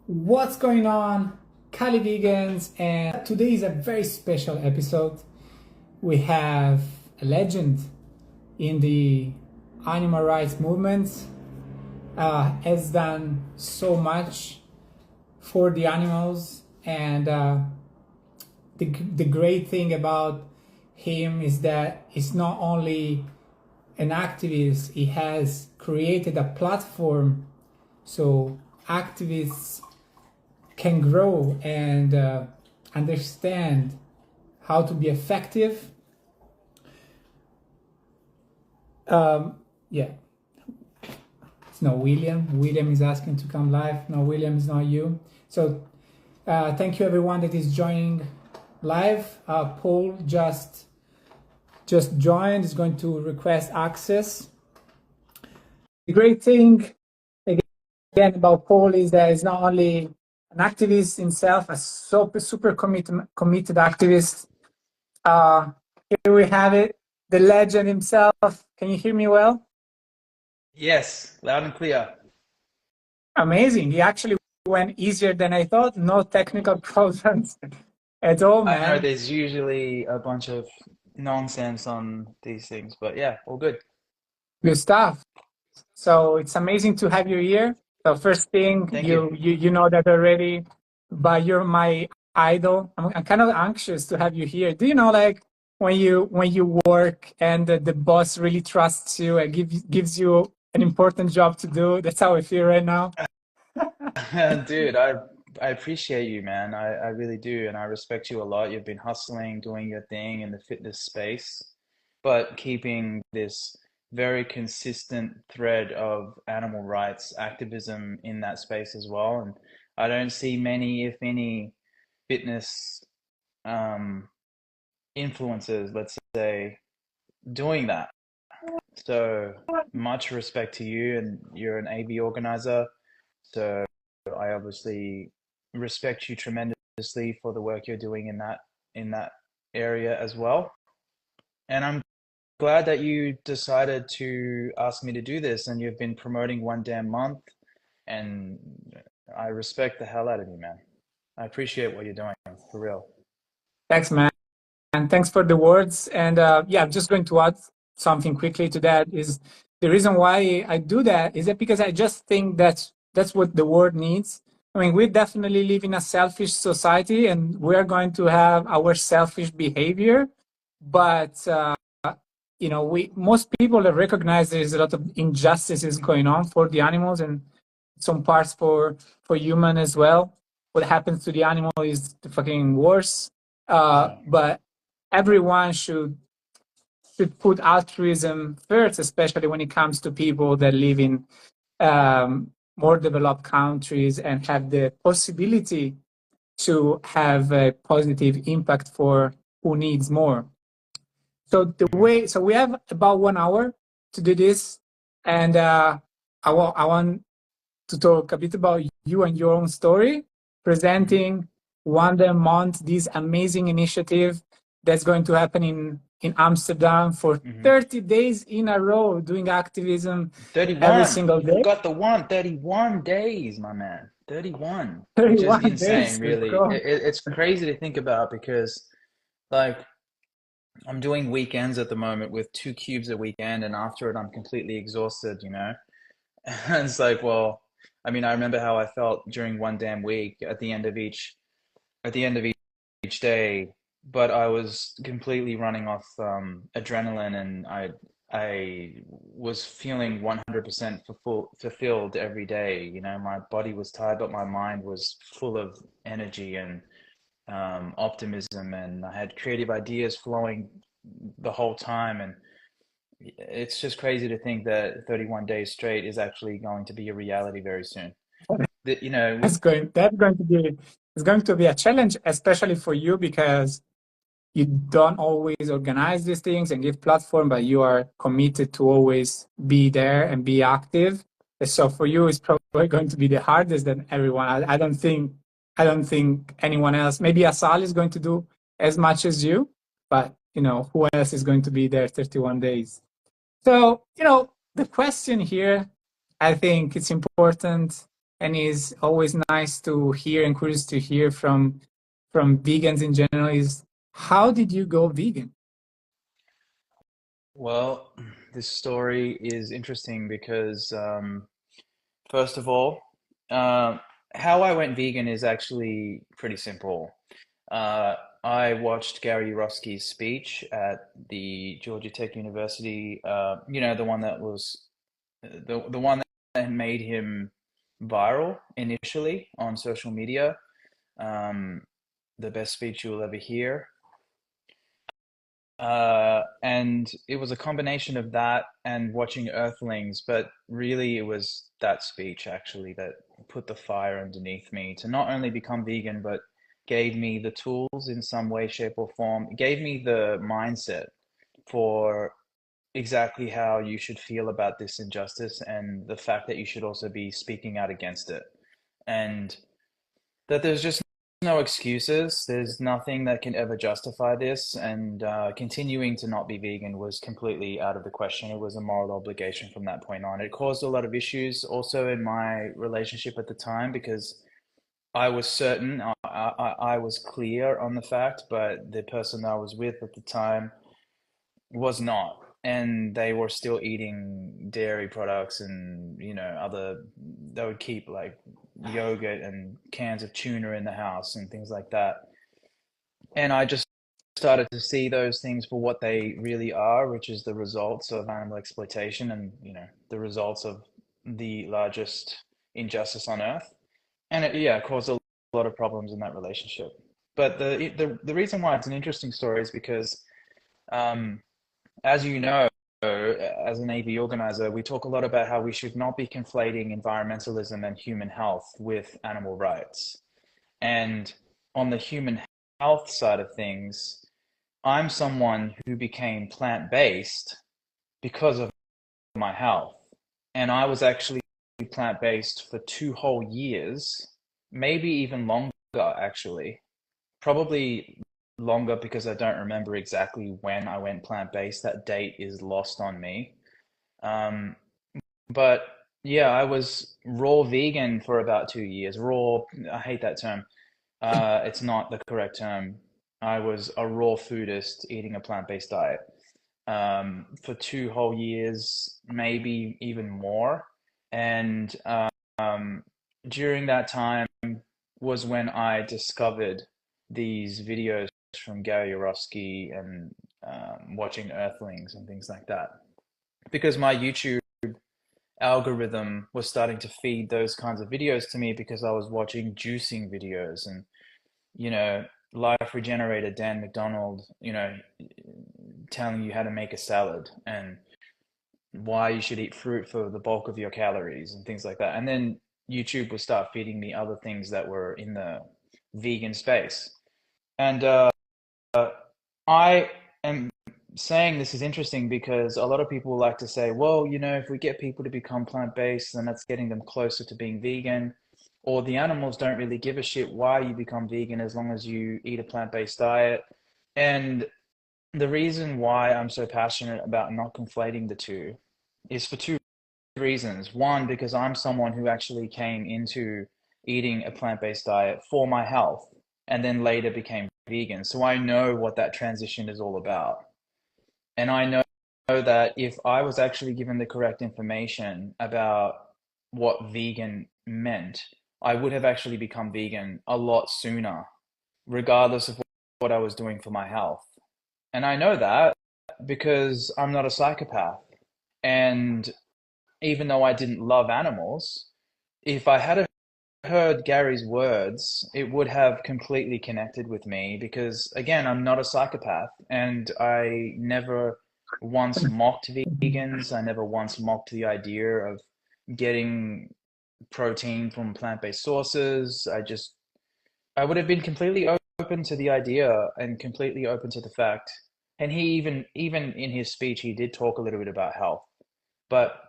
What's going on, CALIVEGANs? And today is a very special episode. We have a legend in the animal rights movement, has done so much for the animals, and the great thing about him is that he's not only an activist, he has created a platform so activists can grow and understand how to be effective. Yeah, it's not William. William is asking to come live. No, William, is not you. So thank you everyone that is joining live. Paul just joined, is going to request access. The great thing again about Paul is that he's not only an activist himself, a super committed activist. Here we have it, the legend himself. Can you hear me well? Yes, loud and clear. Amazing. He actually went easier than I thought. No technical problems at all, I know man. there's usually a bunch of nonsense on these things, but yeah, all good. Good stuff. So it's amazing to have you here. So first thing, Thank you. you know that already, but you're my idol. I'm kind of anxious to have you here. Do you know, like when you work and the boss really trusts you and gives you an important job to do? That's how I feel right now. Dude, I appreciate you, man. I really do, and I respect you a lot. You've been hustling, doing your thing in the fitness space, but keeping this very consistent thread of animal rights activism in that space as well. And I don't see many, if any, fitness um, influencers, let's say, doing that. So much respect to you, and you're an AV organizer. So I obviously respect you tremendously for the work you're doing in that area as well. And I'm glad that you decided to ask me to do this, and you've been promoting One Damn Month, and I respect the hell out of you, man. I appreciate what you're doing, for real. Thanks, man. And thanks for the words. And yeah, I'm just going to add something quickly to that. Is the reason why I do that is that because I just think that's what the world needs. I mean, we definitely live in a selfish society, and we are going to have our selfish behavior. But you know, we most people have recognized there's a lot of injustices going on for the animals, and some parts for human as well. What happens to the animal is the fucking worse. But everyone should put altruism first, especially when it comes to people that live in more developed countries and have the possibility to have a positive impact for who needs more. Mhm. So we have about 1 hour to do this, and I want to talk a bit about you and your own story, Mhm. presenting Wonder Month, this amazing initiative that's going to happen in Amsterdam for Mhm. 30 days in a row, doing activism every 31. single You day. forgot the one. 31 days, my man. 31, which is 31 insane, days, let's really. go. It's crazy to think about because, like, I'm doing weekends at the moment with 2 cubes a weekend, and after it, I'm completely exhausted, you know? And it's like, well, I mean, I remember how I felt during one damn week at the end of each day, but I was completely running off adrenaline, and I was feeling 100% fulfilled every day. You know, my body was tired, but my mind was full of energy and optimism, and I had creative ideas flowing the whole time. And it's just crazy to think that 31 days straight is actually going to be a reality very soon. That, you know, That's going to be it's going to be a challenge, especially for you because you don't always organize these things and give platform, but you are committed to always be there and be active. So for you, it's probably going to be the hardest than everyone. I don't think anyone else. Maybe Asal is going to do as much as you, but you know who else is going to be there 31 days. So you know the question here, I think it's important, and it's always nice to hear and curious to hear from vegans in general is how did you go vegan? Well, this story is interesting because, first of all, um, how I went vegan is actually pretty simple. Uh, I watched Gary Yourofsky's speech at the Georgia Tech University, the one that was the one that made him viral initially on social media. Um, the best speech you'll ever hear. And it was a combination of that and watching Earthlings, but really it was that speech actually that put the fire underneath me to not only become vegan, but gave me the tools in some way, shape, or form. It gave me the mindset for exactly how you should feel about this injustice and the fact that you should also be speaking out against it. And that there's just no excuses. There's nothing that can ever justify this. And continuing to not be vegan was completely out of the question. It was a moral obligation from that point on. It caused a lot of issues also in my relationship at the time because I was certain, I was clear on the fact, but the person I was with at the time was not. And they were still eating dairy products and, they would keep like yogurt and cans of tuna in the house and things like that. And I just started to see those things for what they really are, which is the results of animal exploitation and, the results of the largest injustice on earth. And it caused a lot of problems in that relationship. But the reason why it's an interesting story is because, um, as you know, as an AV organizer, we talk a lot about how we should not be conflating environmentalism and human health with animal rights. And on the human health side of things, I'm someone who became plant-based because of my health. And I was actually plant-based for 2 whole years, maybe even longer, actually. Probably longer because I don't remember exactly when I went plant-based. That date is lost on me. Um, but yeah, I was raw vegan for about 2 years. Raw, I hate that term. It's not the correct term. I was a raw foodist eating a plant-based diet for 2 whole years, maybe even more. And during that time was when I discovered these videos from Gary Yourofsky and watching Earthlings and things like that. Because my YouTube algorithm was starting to feed those kinds of videos to me because I was watching juicing videos and, you know, Life Regenerator Dan McDonald, telling you how to make a salad and why you should eat fruit for the bulk of your calories and things like that. And then YouTube would start feeding me other things that were in the vegan space. And I am saying this is interesting because a lot of people like to say, well, if we get people to become plant-based, then that's getting them closer to being vegan. Or the animals don't really give a shit why you become vegan as long as you eat a plant-based diet. And the reason why I'm so passionate about not conflating the two is for two reasons. One, because I'm someone who actually came into eating a plant-based diet for my health and then later became vegan. So I know what that transition is all about. And I know that if I was actually given the correct information about what vegan meant, I would have actually become vegan a lot sooner, regardless of what I was doing for my health. And I know that because I'm not a psychopath. And even though I didn't love animals, if I had heard Gary's words, it would have completely connected with me because, again, I'm not a psychopath and I never once mocked vegans. I never once mocked the idea of getting protein from plant-based sources. I would have been completely open to the idea and completely open to the fact. And he even in his speech, he did talk a little bit about health. But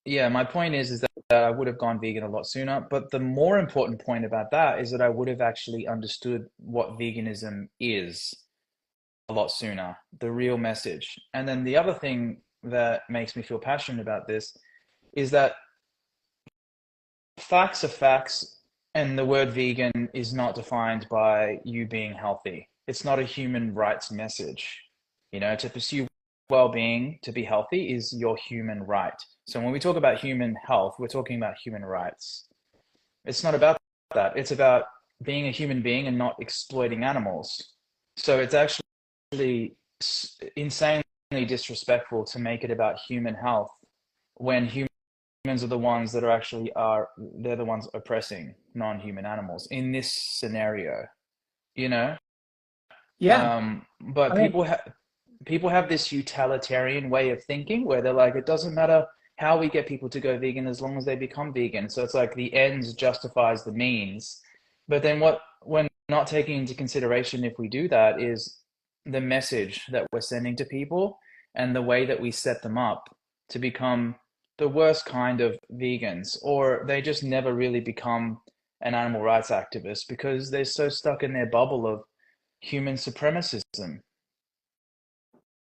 yeah, my point is that I would have gone vegan a lot sooner. But the more important point about that is that I would have actually understood what veganism is a lot sooner, the real message. And then the other thing that makes me feel passionate about this is that facts are facts, and the word vegan is not defined by you being healthy. It's not a human rights message. You know, to pursue well-being, to be healthy is your human right. So when we talk about human health, we're talking about human rights. It's not about that. It's about being a human being and not exploiting animals. So it's actually insanely disrespectful to make it about human health when humans are the ones that they're the ones oppressing non-human animals in this scenario, you know? Yeah, But I mean, people have this utilitarian way of thinking where they're like, it doesn't matter how we get people to go vegan as long as they become vegan. So it's like the ends justifies the means. But then what we're not taking into consideration if we do that is the message that we're sending to people and the way that we set them up to become the worst kind of vegans, or they just never really become an animal rights activist because they're so stuck in their bubble of human supremacism.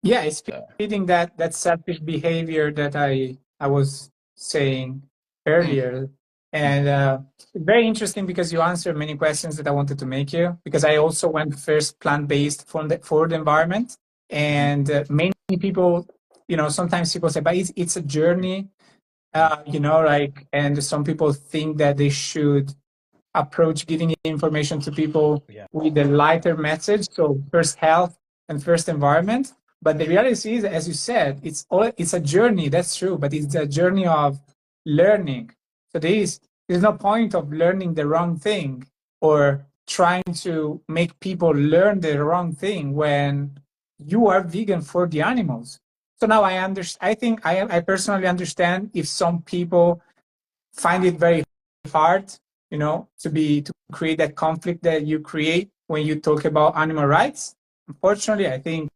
yeah, it's So, feeding that selfish behavior that I was saying mm, earlier, and very interesting because you answered many questions that I wanted to make you. Because I also went first plant-based for the environment, mhm, and many people, sometimes people say, but it's a journey, mm, like, and some people think that they should approach giving information to people yeah. with a lighter message. So first health and first environment. But the reality is, as you said, it's a journey. That's true, but it's a journey of learning. So there's no point of learning the wrong thing or trying to make people learn the wrong thing when you are vegan for the animals. So now I understand. I think I personally understand if some people find it very hard, to create that conflict that you create when you talk about animal rights. Unfortunately, I think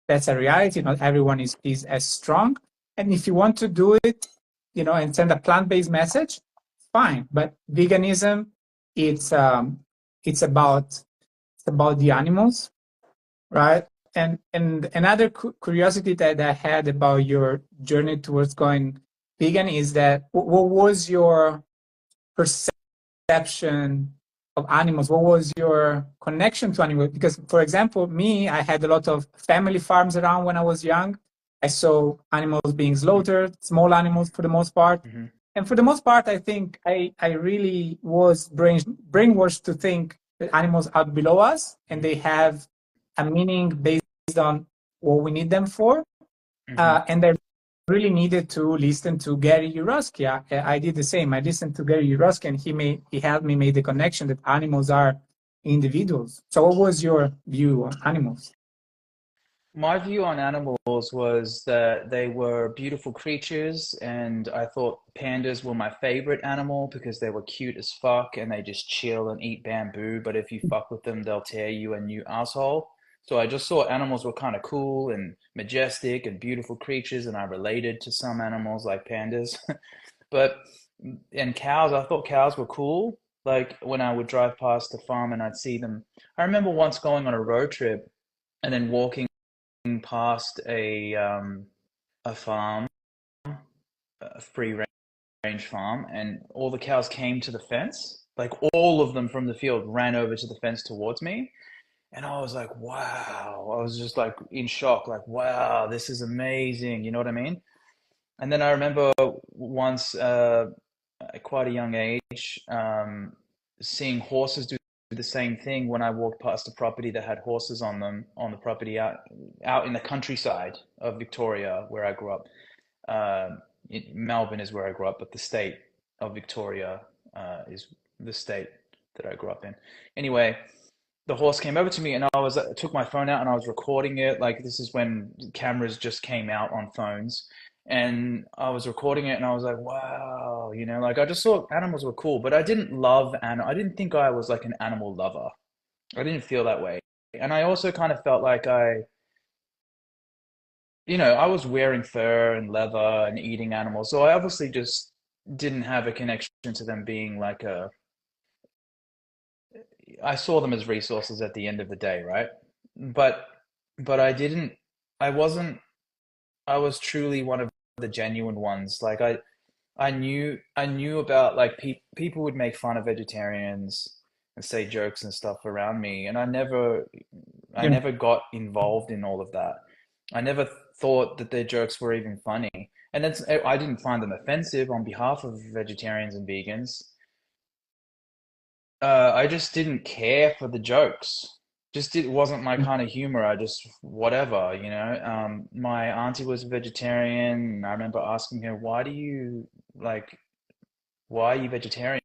that's a reality. Not everyone is as strong. And if you want to do it, and send a plant-based message, fine. But veganism, it's um, it's about the animals, right? And another curiosity that I had about your journey towards going vegan is that what was your perception of animals? What was your connection to animals? Because, for example, me, I had a lot of family farms around when I was young. I saw animals being slaughtered, small animals for the most part. Mm-hmm. And for the most part, I think I really was brainwashed to think that animals are below us and they have a meaning based on what we need them for. Mm-hmm. And I really needed to listen to Gary Yuroski. I did the same. I listened to Gary Yuroski, and he helped me make the connection that animals are individuals. So, what was your view on animals? My view on animals was that they were beautiful creatures, and I thought pandas were my favorite animal because they were cute as fuck and they just chill and eat bamboo. But if you fuck with them, they'll tear you a new asshole. So I just thought animals were kind of cool and majestic and beautiful creatures, and I related to some animals like pandas. But and cows, I thought cows were cool. Like when I would drive past the farm and I'd see them. I remember once going on a road trip and then walking past a farm, a free range farm, and all the cows came to the fence. Like all of them from the field ran over to the fence towards me. And I was like, wow. I was just like in shock, like, wow, this is amazing. You know what I mean? And then I remember once, at quite a young age, seeing horses do the same thing when I walked past a property that had horses on them on the property out in the countryside of Victoria, where I grew up. Melbourne is where I grew up, but the state of Victoria is the state that I grew up in. Anyway, the horse came over to me and I took my phone out and I was recording it. Like this is when cameras just came out on phones. And I was recording it and I was like, wow, like I just thought animals were cool, but I didn't love I didn't think I was like an animal lover. I didn't feel that way. And I also kind of felt like I was wearing fur and leather and eating animals. So I obviously just didn't have a connection to them being like I saw them as resources at the end of the day, right? But but I wasn't I was truly one of the genuine ones. Like I knew about like people would make fun of vegetarians and say jokes and stuff around me, and I Yeah. never got involved in all of that. I never thought that their jokes were even funny, and I didn't find them offensive on behalf of vegetarians and vegans. I just didn't care for the jokes. Just it wasn't my kind of humor. I just whatever, you know. My auntie was a vegetarian, and I remember asking her, "Why do you like? Why are you vegetarian?"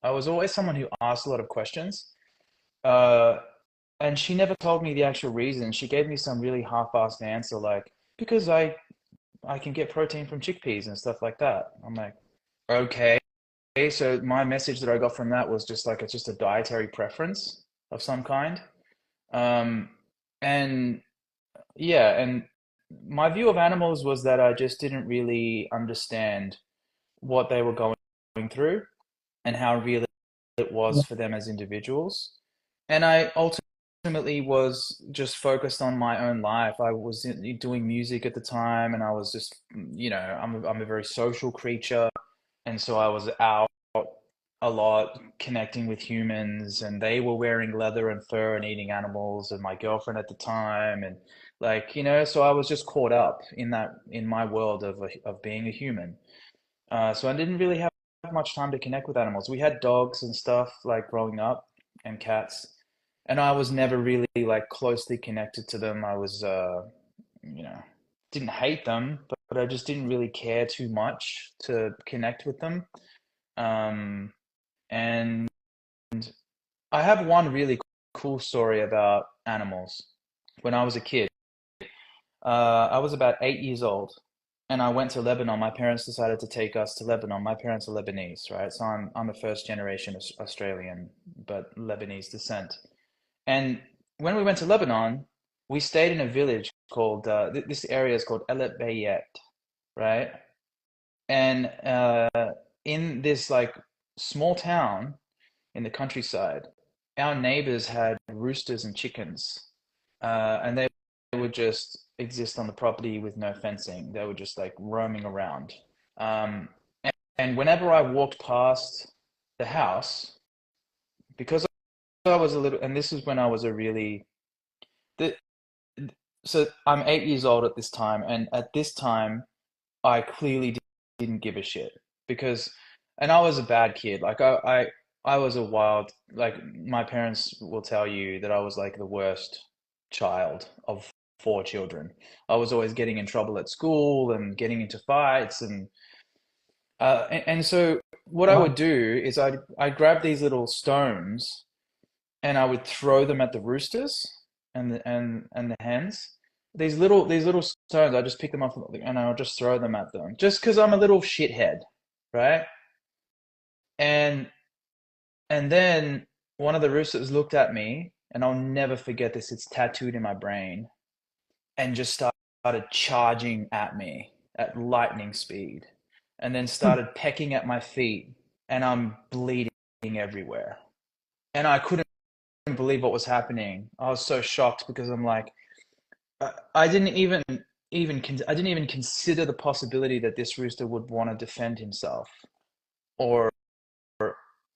I was always someone who asked a lot of questions, uh, and she never told me the actual reason. She gave me some really half-assed answer, like because I can get protein from chickpeas and stuff like that. I'm like, okay. So my message that I got from that was just like it's just a dietary preference of some kind. Um, and yeah, and my view of animals was that I just didn't really understand what they were going through and how real it Yeah. was for them as individuals. And I ultimately was just focused on my own life. I was doing music at the time, and I was just, I'm a very social creature, and so I was out a lot connecting with humans, and they were wearing leather and fur and eating animals, and my girlfriend at the time, and like, so I was just caught up in my world of being a human. So I didn't really have much time to connect with animals. We had dogs and stuff like growing up and cats, and I was never really like closely connected to them. I was, you know, didn't hate them, but I just didn't really care too much to connect with them. Um, and I have one really cool story about animals. When I was a kid, I was about 8 years old, and I went to Lebanon. My parents decided to take us to Lebanon. My parents are Lebanese, right? So I'm a first generation Australian, but Lebanese descent. And when we went to Lebanon, we stayed in a village called this area is called El Bayet, right? And in this like small town in the countryside, our neighbors had roosters and chickens, and they would just exist on the property with no fencing. They were just like roaming around. And whenever I walked past the house, because I was a little, and this is when I was a really, the, so I'm 8 years old at this time, and at this time, I clearly didn't give a shit because, and I was a bad kid. Like I was a wild, like my parents will tell you that I was like the worst child of four children. I was always getting in trouble at school and getting into fights and so what I Wow. would do is I'd grab these little stones and I would throw them at the roosters and the hens. These little stones, I just pick them up and I'll just throw them at them, just because I'm a little shithead, right? And and then one of the roosters looked at me, and I'll never forget this. It's tattooed in my brain, and just started charging at me at lightning speed, and then started pecking at my feet, and I'm bleeding everywhere, and I couldn't believe what was happening. I was so shocked because I'm like, I didn't I didn't even consider the possibility that this rooster would want to defend himself, or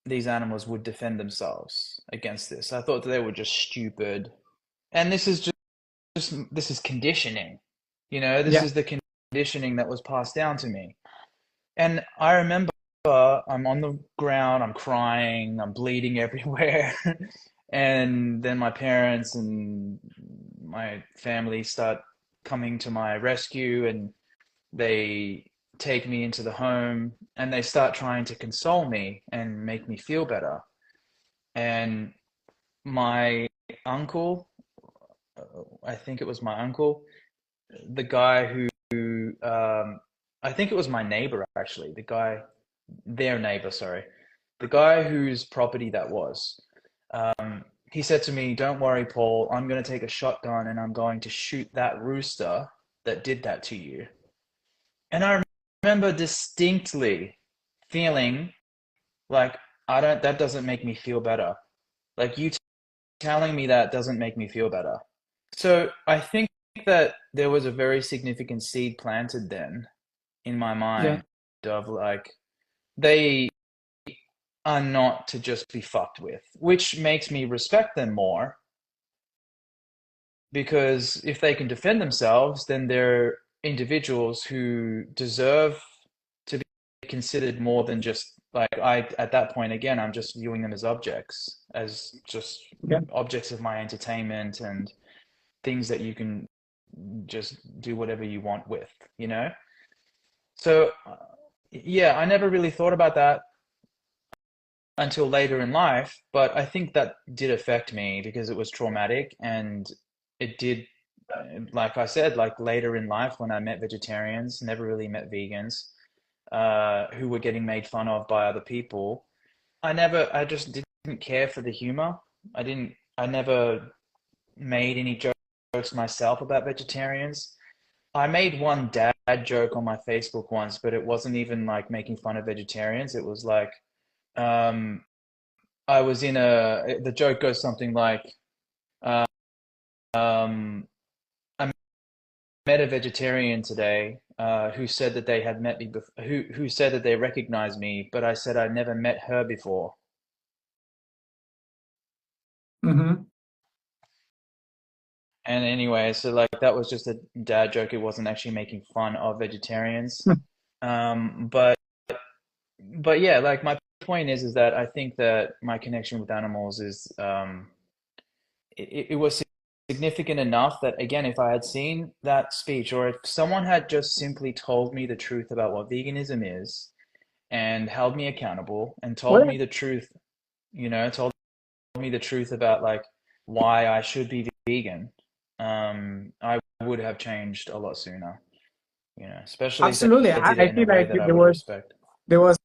these animals would defend themselves against this. I thought that they were just stupid, and this is conditioning. This Yeah. is the conditioning that was passed down to me. And I remember I'm on the ground, I'm crying, I'm bleeding everywhere. And then my parents and my family start coming to my rescue, and they take me into the home, and they start trying to console me and make me feel better. And my uncle, I think it was my uncle, the guy I think it was my neighbor actually, their neighbor, sorry, the guy whose property that was. He said to me, "Don't worry, Paul, I'm going to take a shotgun and I'm going to shoot that rooster that did that to you." And I remember distinctly feeling like, that doesn't make me feel better. Like you telling me that doesn't make me feel better. So I think that there was a very significant seed planted then in my Yeah. mind of like they are not to just be fucked with, which makes me respect them more because if they can defend themselves, then they're individuals who deserve to be considered more than just like I at that point again, I'm just viewing them as just Yeah, objects of my entertainment and things that you can just do whatever you want with, you know? So yeah, I never really thought about that until later in life, but I think that did affect me because it was traumatic and it did, like I said, like later in life when I met vegetarians, never really met vegans, who were getting made fun of by other people. I just didn't care for the humor. I never made any jokes myself about vegetarians. I made one dad joke on my Facebook once, but it wasn't even like making fun of vegetarians. It was like, um, I was in the joke goes something like, um, I met a vegetarian today, who said that they had met me who said that they recognized me, but I said I'd never met her before. mm-hmm. And anyway, so like that was just a dad joke. It wasn't actually making fun of vegetarians. Um, but but yeah, like my point is that I think that my connection with animals is it was significant enough that again, if I had seen that speech or if someone had just simply told me the truth about what veganism is and held me accountable and told Well, me the truth, told me the truth about like why I should be vegan, I would have changed a lot sooner, especially if absolutely. they did it I in a feel way like that I would respect. there was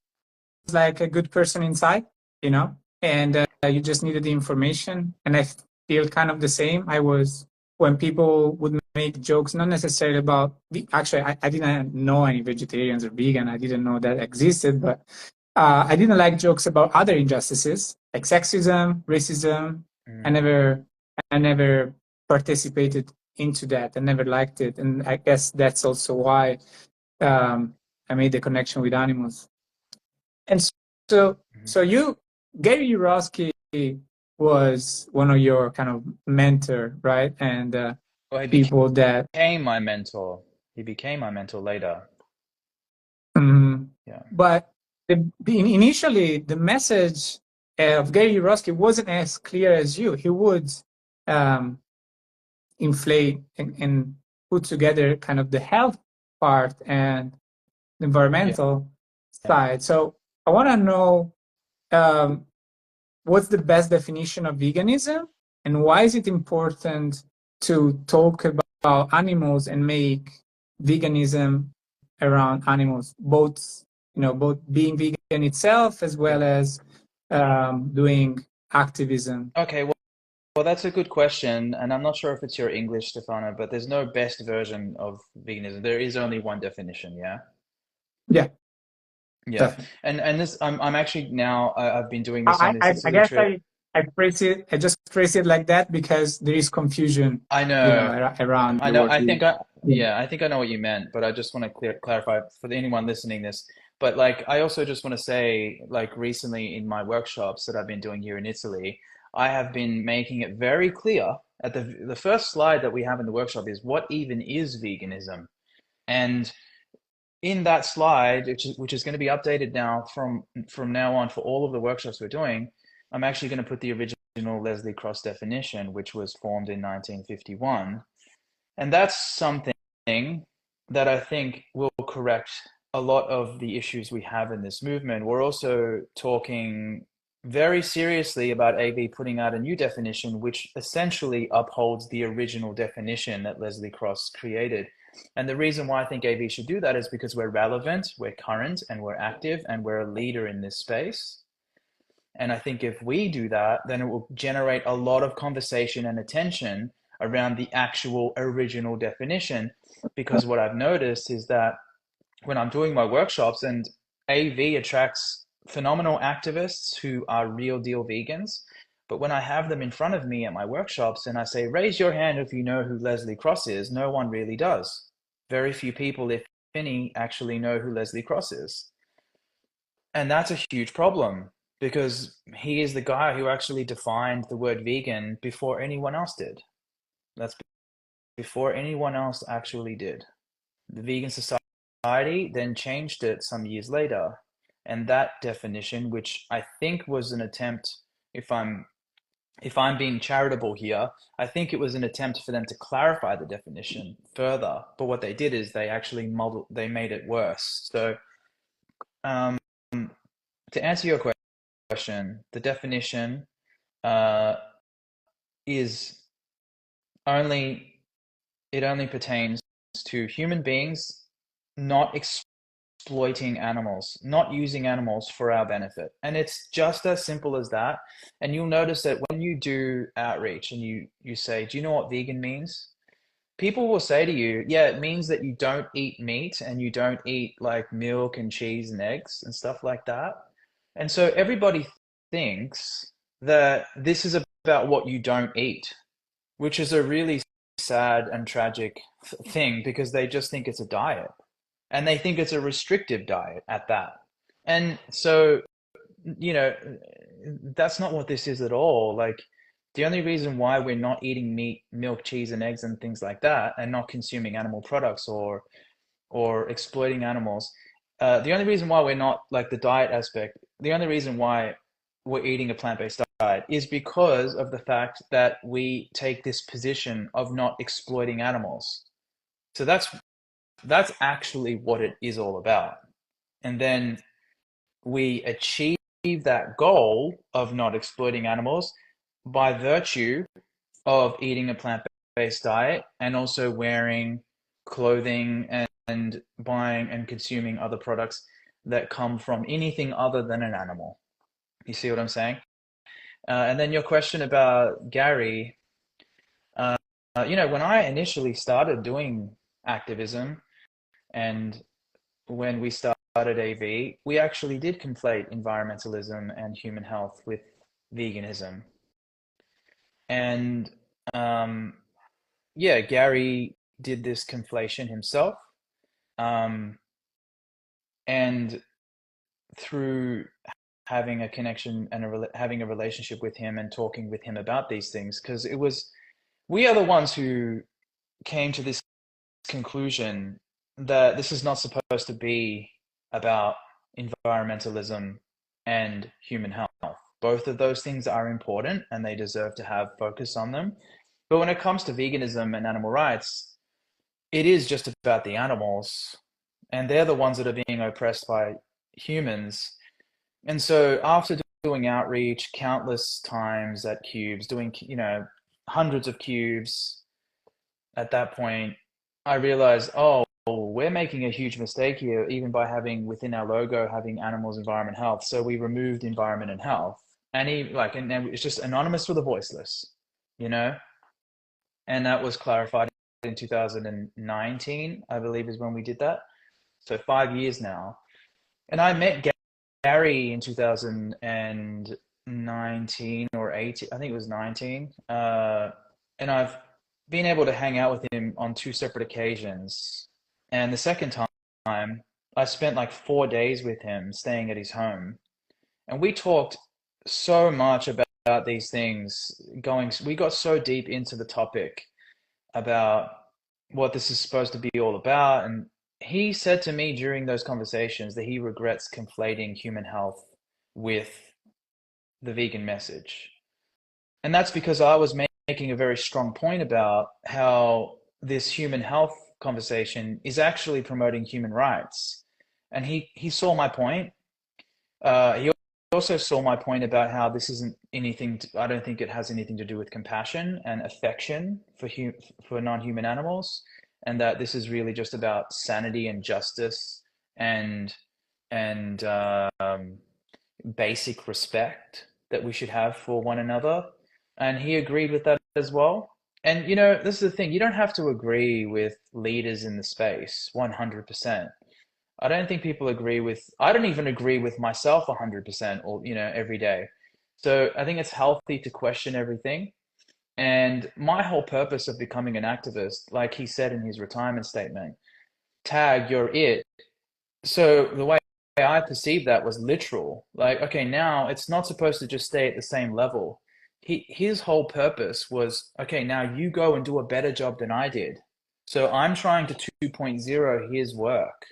like a good person inside, and you just needed the information. And I feel kind of the same. I was when people would make jokes, not necessarily about actually, I didn't know any vegetarians or vegan. I didn't know that existed, but I didn't like jokes about other injustices like sexism, racism. I Mm, never, I never participated into that. I never liked it, and I guess that's also why um, I made the connection with animals. And so, mhm. so you, Gary Yourofsky was one of your kind of mentor, right? And Well, he people that, became my mentor. He became my mentor later. mm, Yeah. but initially the message of Gary Yourofsky wasn't as clear as you. He would um, inflate and put together kind of the health part and the Yeah. environmental side. So I want to know. Um, what's the best definition of veganism and why is it important to talk about animals and make veganism around animals, both being vegan itself as Yeah. well as doing activism. Okay. Well, that's a good question, and I'm not sure if it's your English, Stefano, but there's no best version of veganism. There is only one definition, yeah? Yeah, Yeah. definitely. And this I'm actually now I've been doing this on this I Italy guess trip. I just phrase it like that because there is confusion, I know. around I the know. word vegan. Yeah. Yeah, I think I know what you meant, but I just want to clarify for anyone listening this. But like, I also just want to say, like, recently in my workshops that I've been doing here in Italy, I have been making it very clear at the first slide that we have in the workshop is what even is veganism? And in that slide, which is going to be updated now from now on for all of the workshops we're doing, I'm actually going to put the original Leslie Cross definition, which was formed in 1951. And that's something that I think will correct a lot of the issues we have in this movement. We're also talking very seriously about AV putting out a new definition, which essentially upholds the original definition that Leslie Cross created. And the reason why I think AV should do that is because we're relevant, we're current, and we're active, and we're a leader in this space. And I think if we do that, then it will generate a lot of conversation and attention around the actual original definition. Because what I've noticed is that when I'm doing my workshops and AV attracts phenomenal activists who are real deal vegans. But when I have them in front of me at my workshops and I say, raise your hand if you know who Leslie Cross is, no one really does. Very few people, if many actually know who Leslie Cross is. And that's a huge problem because he is the guy who actually defined the word vegan before anyone else did. That's before anyone else actually did. The Vegan Society then changed it some years later. And that definition, which I think was an attempt, if I'm if I'm being charitable here, I think it was an attempt for them to clarify the definition further. But what they did is they actually they made it worse. So um, to answer your question, the definition uh, is only it only pertains to human beings not exploiting animals, not using animals for our benefit. And it's just as simple as that. And you'll notice that when you do outreach and you say, do you know what vegan means? People will say to you, yeah, it means that you don't eat meat and you don't eat like milk and cheese and eggs and stuff like that. And so everybody thinks that this is about what you don't eat, which is a really sad and tragic thing because they just think it's a diet and they think it's a restrictive diet at that. And so, you know, that's not what this is at all. Like, the only reason why we're not eating meat, milk, cheese, and eggs and things like that, and not consuming animal products or exploiting animals, the only reason why we're not like the diet aspect, the only reason why we're eating a plant-based diet is because of the fact that we take this position of not exploiting animals. So that's actually what it is all about. And then we achieve that goal of not exploiting animals by virtue of eating a plant-based diet and also wearing clothing and buying and consuming other products that come from anything other than an animal. You see what I'm saying? And then your question about Gary, uh, when I initially started doing activism and when we started AV, we actually did conflate environmentalism and human health with veganism. And um, yeah, Gary did this conflation himself. Um, and through having a connection and having a relationship with him and talking with him about these things, because we are the ones who came to this conclusion that this is not supposed to be about environmentalism and human health. Both of those things are important and they deserve to have focus on them. But when it comes to veganism and animal rights, it is just about the animals, and they're the ones that are being oppressed by humans. And so after doing outreach countless times at cubes, doing, hundreds of cubes, at that point, I realized, oh, we're making a huge mistake here, even by having within our logo having animals, environment, health. So we removed environment and health, and and it's just anonymous for the voiceless, you know. And that was clarified in 2019, I believe, is when we did that. So 5 years now, and I met Gary in 2019 or 18, I think it was 19. And I've been able to hang out with him on two separate occasions. And the second time, I spent like 4 days with him staying at his home. And we talked so much about these things we got so deep into the topic about what this is supposed to be all about. And he said to me during those conversations that he regrets conflating human health with the vegan message. And that's because I was making a very strong point about how this human health conversation is actually promoting human rights. And he saw my point. He also saw my point about how this isn't anything, I don't think it has anything to do with compassion and affection for non-human animals, and that this is really just about sanity and justice and and basic respect that we should have for one another. And he agreed with that as well. And this is the thing, you don't have to agree with leaders in the space 100%. I don't think people agree with, I don't even agree with myself 100% or, every day. So I think it's healthy to question everything. And my whole purpose of becoming an activist, like he said in his retirement statement, tag, you're it. So the way I perceived that was literal. Like, okay, now it's not supposed to just stay at the same level. His whole purpose was, okay, now you go and do a better job than I did. So I'm trying to 2.0 his work.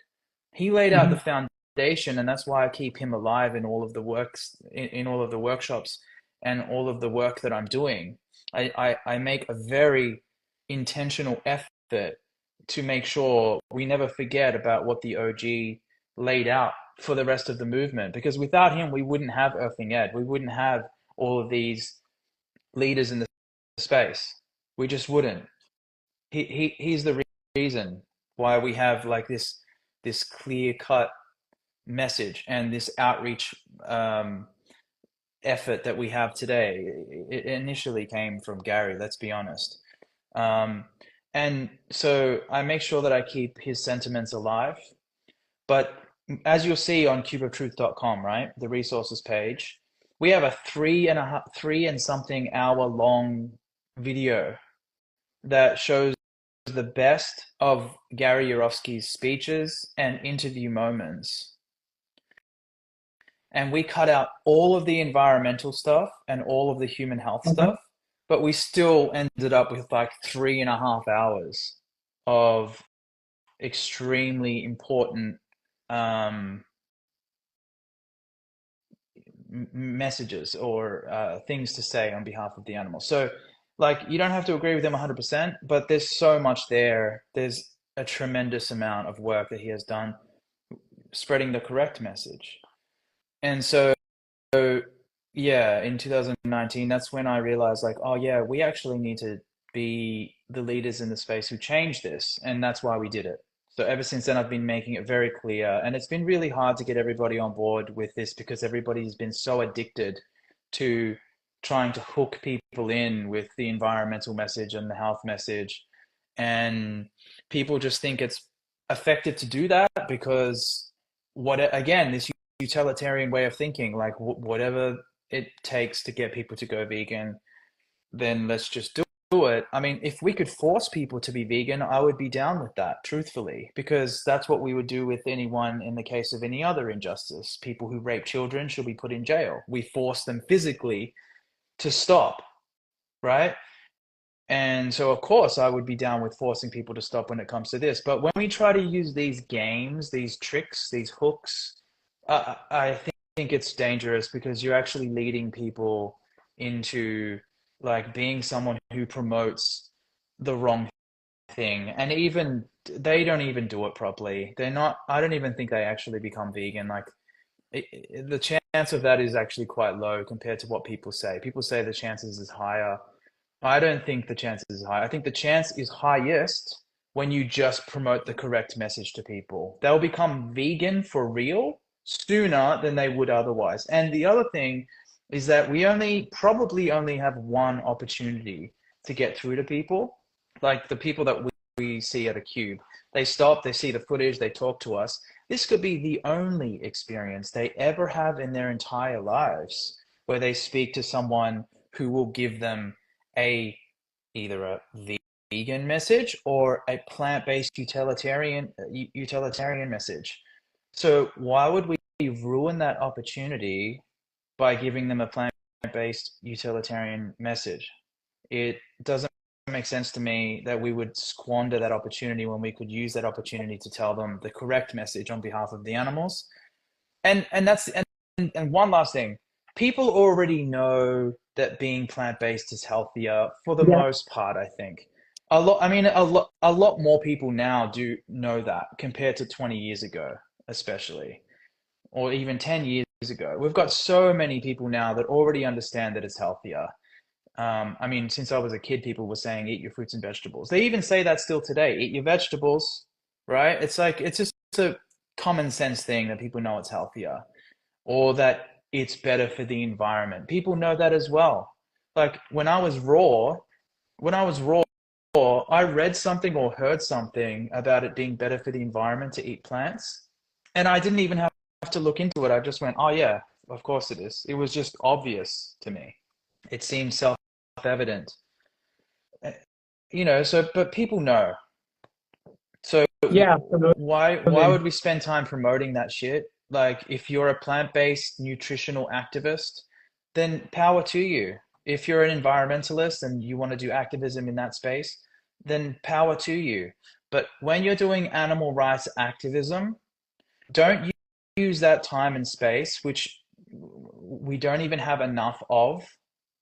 He laid out the Mhm. foundation, and that's why I keep him alive in all of the works, in all of the workshops and all of the work that I'm doing. I make a very intentional effort to make sure we never forget about what the OG laid out for the rest of the movement. Because without him, we wouldn't have Earthling Ed. We wouldn't have all of these leaders in the space. We just wouldn't. He's the reason why we have like this clear cut message and this outreach effort that we have today. It initially came from Gary, let's be honest. Um, and so I make sure that I keep his sentiments alive. But as you'll see on cubeoftruth.com, right, the resources page, we have a 3 and something hour long video that shows the best of Gary Yourofsky's speeches and interview moments. And we cut out all of the environmental stuff and all of the human health Mhm. stuff, but we still ended up with like 3.5 hours of extremely important um, messages or things to say on behalf of the animal. So, like, you don't have to agree with them 100%, but there's so much there. There's a tremendous amount of work that he has done spreading the correct message. And so, yeah, in 2019, that's when I realized, like, oh, yeah, we actually need to be the leaders in the space who change this. And that's why we did it. So ever since then, I've been making it very clear. And it's been really hard to get everybody on board with this because everybody's been so addicted to trying to hook people in with the environmental message and the health message. And people just think it's effective to do that because again, this utilitarian way of thinking, like whatever it takes to get people to go vegan, then let's just do it. I mean, if we could force people to be vegan, I would be down with that, truthfully, because that's what we would do with anyone in the case of any other injustice. People who rape children should be put in jail. We force them physically to stop, right? And so, of course, I would be down with forcing people to stop when it comes to this. But when we try to use these games, these tricks, these hooks, I think it's dangerous because you're actually leading people into like being someone who promotes the wrong thing. And even they don't even do it properly. They're not, I don't even think they actually become vegan. Like the chance of that is actually quite low compared to what people say. People say the chances is higher. I don't think the chance is high. I think the chance is highest when you just promote the correct message to people. They'll become vegan for real sooner than they would otherwise. And the other thing is that we probably only have one opportunity to get through to people. Like the people that we see at a cube. They stop, they see the footage, they talk to us. This could be the only experience they ever have in their entire lives where they speak to someone who will give them a either a vegan message or a plant-based utilitarian message. So why would we ruin that opportunity by giving them a plant-based utilitarian message? It doesn't make sense to me that we would squander that opportunity when we could use that opportunity to tell them the correct message on behalf of the animals. And one last thing, people already know that being plant-based is healthier for the Yeah. most part, I think. A lot more people now do know that compared to 20 years ago, especially, or even 10 years ago. We've got so many people now that already understand that it's healthier. I mean, since I was a kid, people were saying, eat your fruits and vegetables. They even say that still today, eat your vegetables, right? It's like, it's just a common sense thing that people know it's healthier or that it's better for the environment. People know that as well. Like when I was raw, I read something or heard something about it being better for the environment to eat plants. And I didn't even have to look into it. I just went, oh, yeah, of course it is. It was just obvious to me. It seemed self evident. So, but people know. So Yeah, why absolutely. would we spend time promoting that shit? Like, if you're a plant-based nutritional activist, then power to you. If you're an environmentalist and you want to do activism in that space, then power to you. But when you're doing animal rights activism, don't use that time and space, which we don't even have enough of.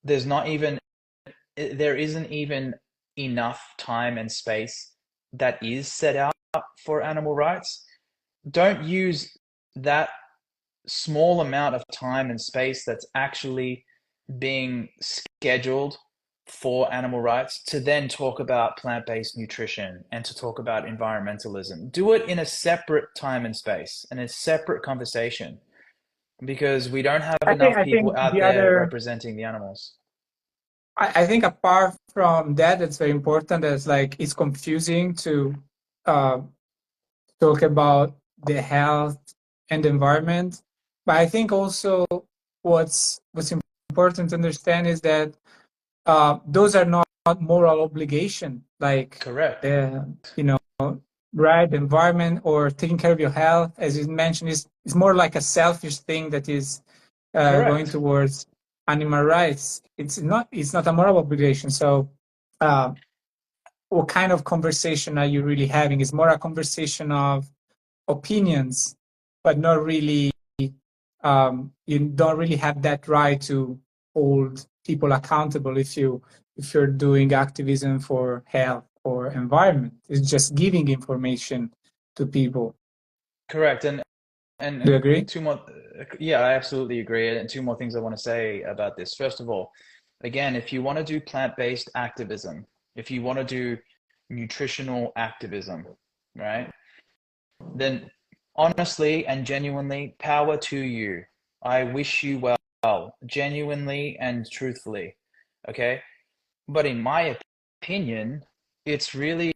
There's not even there isn't even enough time and space that is set out for animal rights. Don't use that small amount of time and space that's actually being scheduled for animal rights to then talk about plant-based nutrition and to talk about environmentalism. Do it in a separate time and space, in a separate conversation, because we don't have enough I people think out the there other, representing the animals. I think apart from that, it's very important. That's like it's confusing to uh, talk about the health and the environment. But I think also what's important to understand is that those are not moral obligation, like Correct. the right, the environment or taking care of your health, as you mentioned, is more like a selfish thing that is going Correct. towards animal rights. It's not a moral obligation. So uh, what kind of conversation are you really having? It's more a conversation of opinions, but not really. You don't really have that right to hold people accountable if you're doing activism for health or environment. It's just giving information to people. Correct. Do you And agree? two more, yeah, I absolutely agree. And two more things I want to say about this. First of all, again, if you want to do plant-based activism, if you want to do nutritional activism, right, then honestly and genuinely, power to you. I wish you well, genuinely and truthfully. Okay? But in my opinion, it's really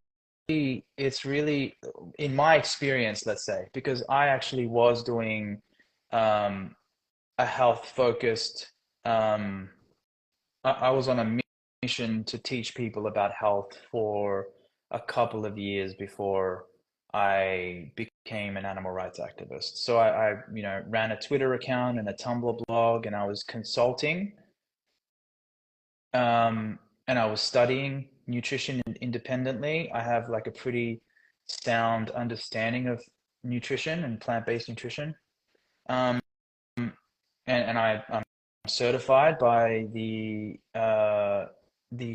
it's really in my experience, let's say, because I actually was doing um, a health focused I was on a mission to teach people about health for a couple of years before I became an animal rights activist. So I ran a Twitter account and a Tumblr blog, and I was consulting, and I was studying nutrition independently. I have like a pretty sound understanding of nutrition and plant-based nutrition. Um, I'm certified by the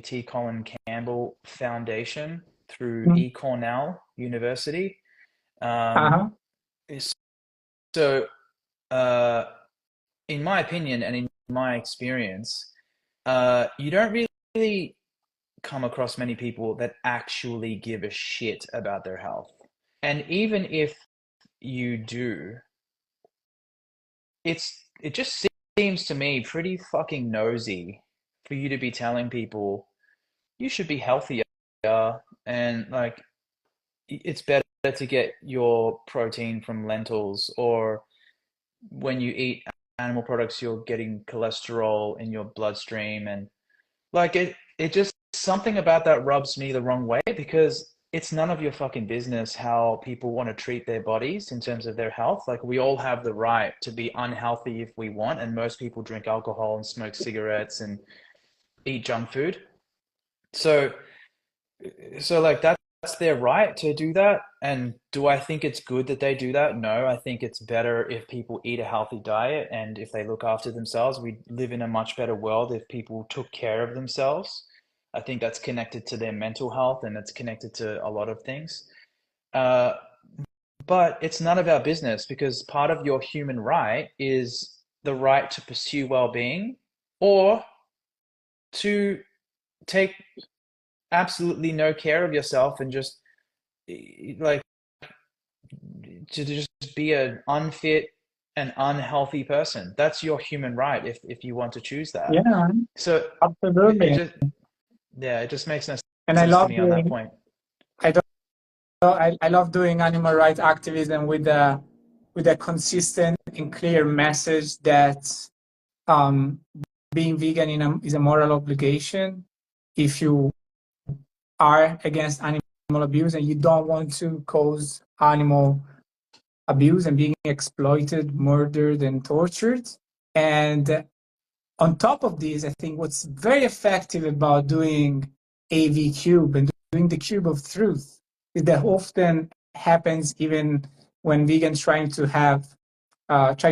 T. Colin Campbell Foundation through Mm. E. Cornell University. Um, Uh-huh. so, uh, in my opinion and in my experience, you don't really come across many people that actually give a shit about their health. And even if you do, it just seems to me pretty fucking nosy for you to be telling people you should be healthier, and like it's better to get your protein from lentils, or when you eat animal products you're getting cholesterol in your bloodstream, and like it just something about that rubs me the wrong way, because it's none of your fucking business how people want to treat their bodies in terms of their health. Like, we all have the right to be unhealthy if we want, and most people drink alcohol and smoke cigarettes and eat junk food. So like that's their right to do that. And do I think it's good that they do that? No, I think it's better if people eat a healthy diet and if they look after themselves. We live in a much better world if people took care of themselves. I think that's connected to their mental health and it's connected to a lot of things. Uh, but it's none of our business, because part of your human right is the right to pursue well-being, or to take absolutely no care of yourself and just like to just be an unfit and unhealthy person. That's your human right if you want to choose that. Yeah, So it absolutely. just yeah, it just makes no And I sense to love me on that doing point. I don't I love doing animal rights activism with a consistent and clear message that um, being vegan is a moral obligation. If you are against animal abuse, and you don't want to cause animal abuse and being exploited, murdered, and tortured. And on top of this, I think what's very effective about doing AV Cube and doing the Cube of Truth is that often happens even when vegans try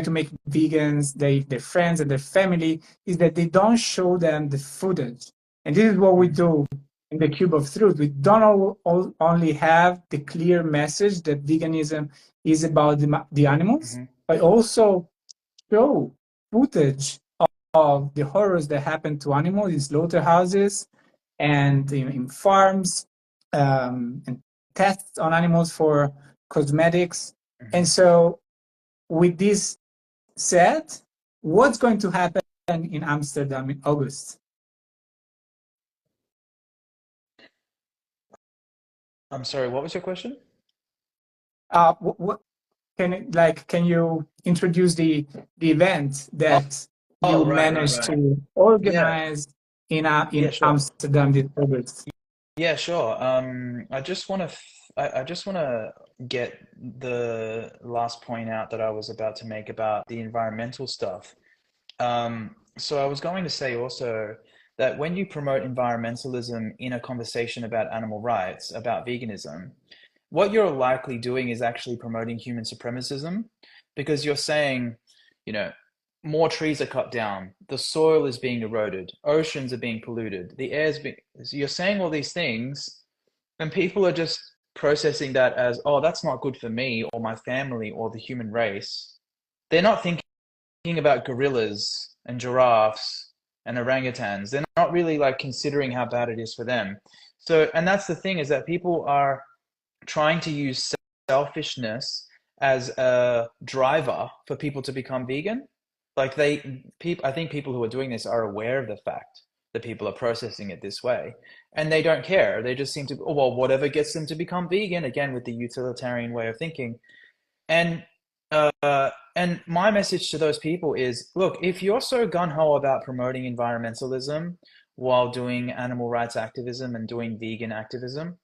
to make vegans their friends and their family, is that they don't show them the footage. And this is what we do in the Cube of Truth. We don't only have the clear message that veganism is about the animals, Mm-hmm. but also show footage of the horrors that happen to animals in slaughterhouses and in farms, and tests on animals for cosmetics. Mm-hmm. And so, with this said, what's going to happen in Amsterdam in August? I'm sorry, what was your question? What can you introduce the event Oh, that you oh, right, managed right. to Yeah, organize yeah, in sure. Amsterdam this August? Yeah, sure. I just want to I just want to get the last point out that I was about to make about the environmental stuff. So I was going to say also that when you promote environmentalism in a conversation about animal rights, about veganism, what you're likely doing is actually promoting human supremacism because you're saying, you know, more trees are cut down, the soil is being eroded, oceans are being polluted, the air's being, so you're saying all these things, and people are just processing that as, oh, that's not good for me or my family or the human race. They're not thinking about gorillas and giraffes and orangutans. They're not really like considering how bad it is for them. So, and that's the thing is that people are trying to use selfishness as a driver for people to become vegan. Like I think people who are doing this are aware of the fact that people are processing it this way, and they don't care. They just seem to, oh, well, whatever gets them to become vegan, again with the utilitarian way of thinking. And and my message to those people is, look, if you're so gun ho about promoting environmentalism while doing animal rights activism and doing vegan activism,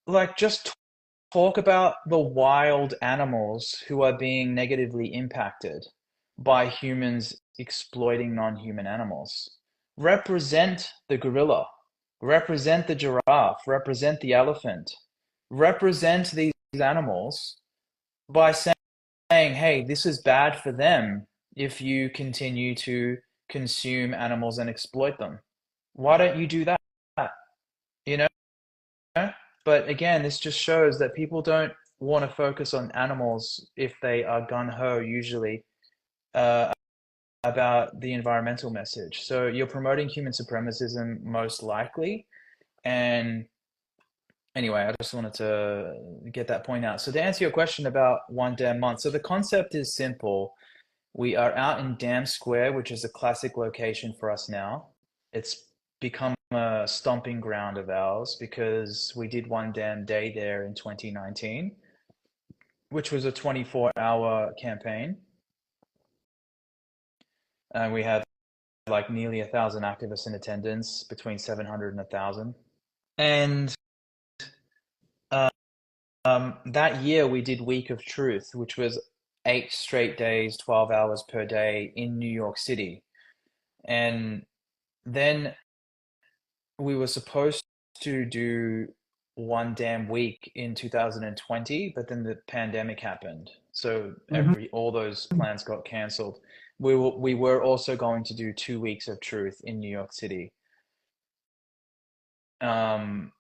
like just talk about the wild animals who are being negatively impacted by humans exploiting non-human animals. Represent the gorilla, represent the giraffe, represent the elephant, represent these animals by saying, hey, this is bad for them if you continue to consume animals and exploit them. Why don't you do that? You know? But again, this just shows that people don't want to focus on animals if they are gun ho, usually, uh, about the environmental message. So you're promoting human supremacism most likely. And anyway, I just wanted to get that point out. So to answer your question about one damn month, so the concept is simple. We are out in Dam Square, which is a classic location for us now. It's become a stomping ground of ours because we did one damn day there in 2019, which was a 24-hour campaign. And we had like nearly 1,000 activists in attendance, between 700 and 1,000. And that year we did Week of Truth, which was 8 straight days, 12 hours per day in New York City. And then we were supposed to do one damn week in 2020, but then the pandemic happened. So Mhm. all those plans got canceled. We were also going to do 2 weeks of truth in New York City. Um,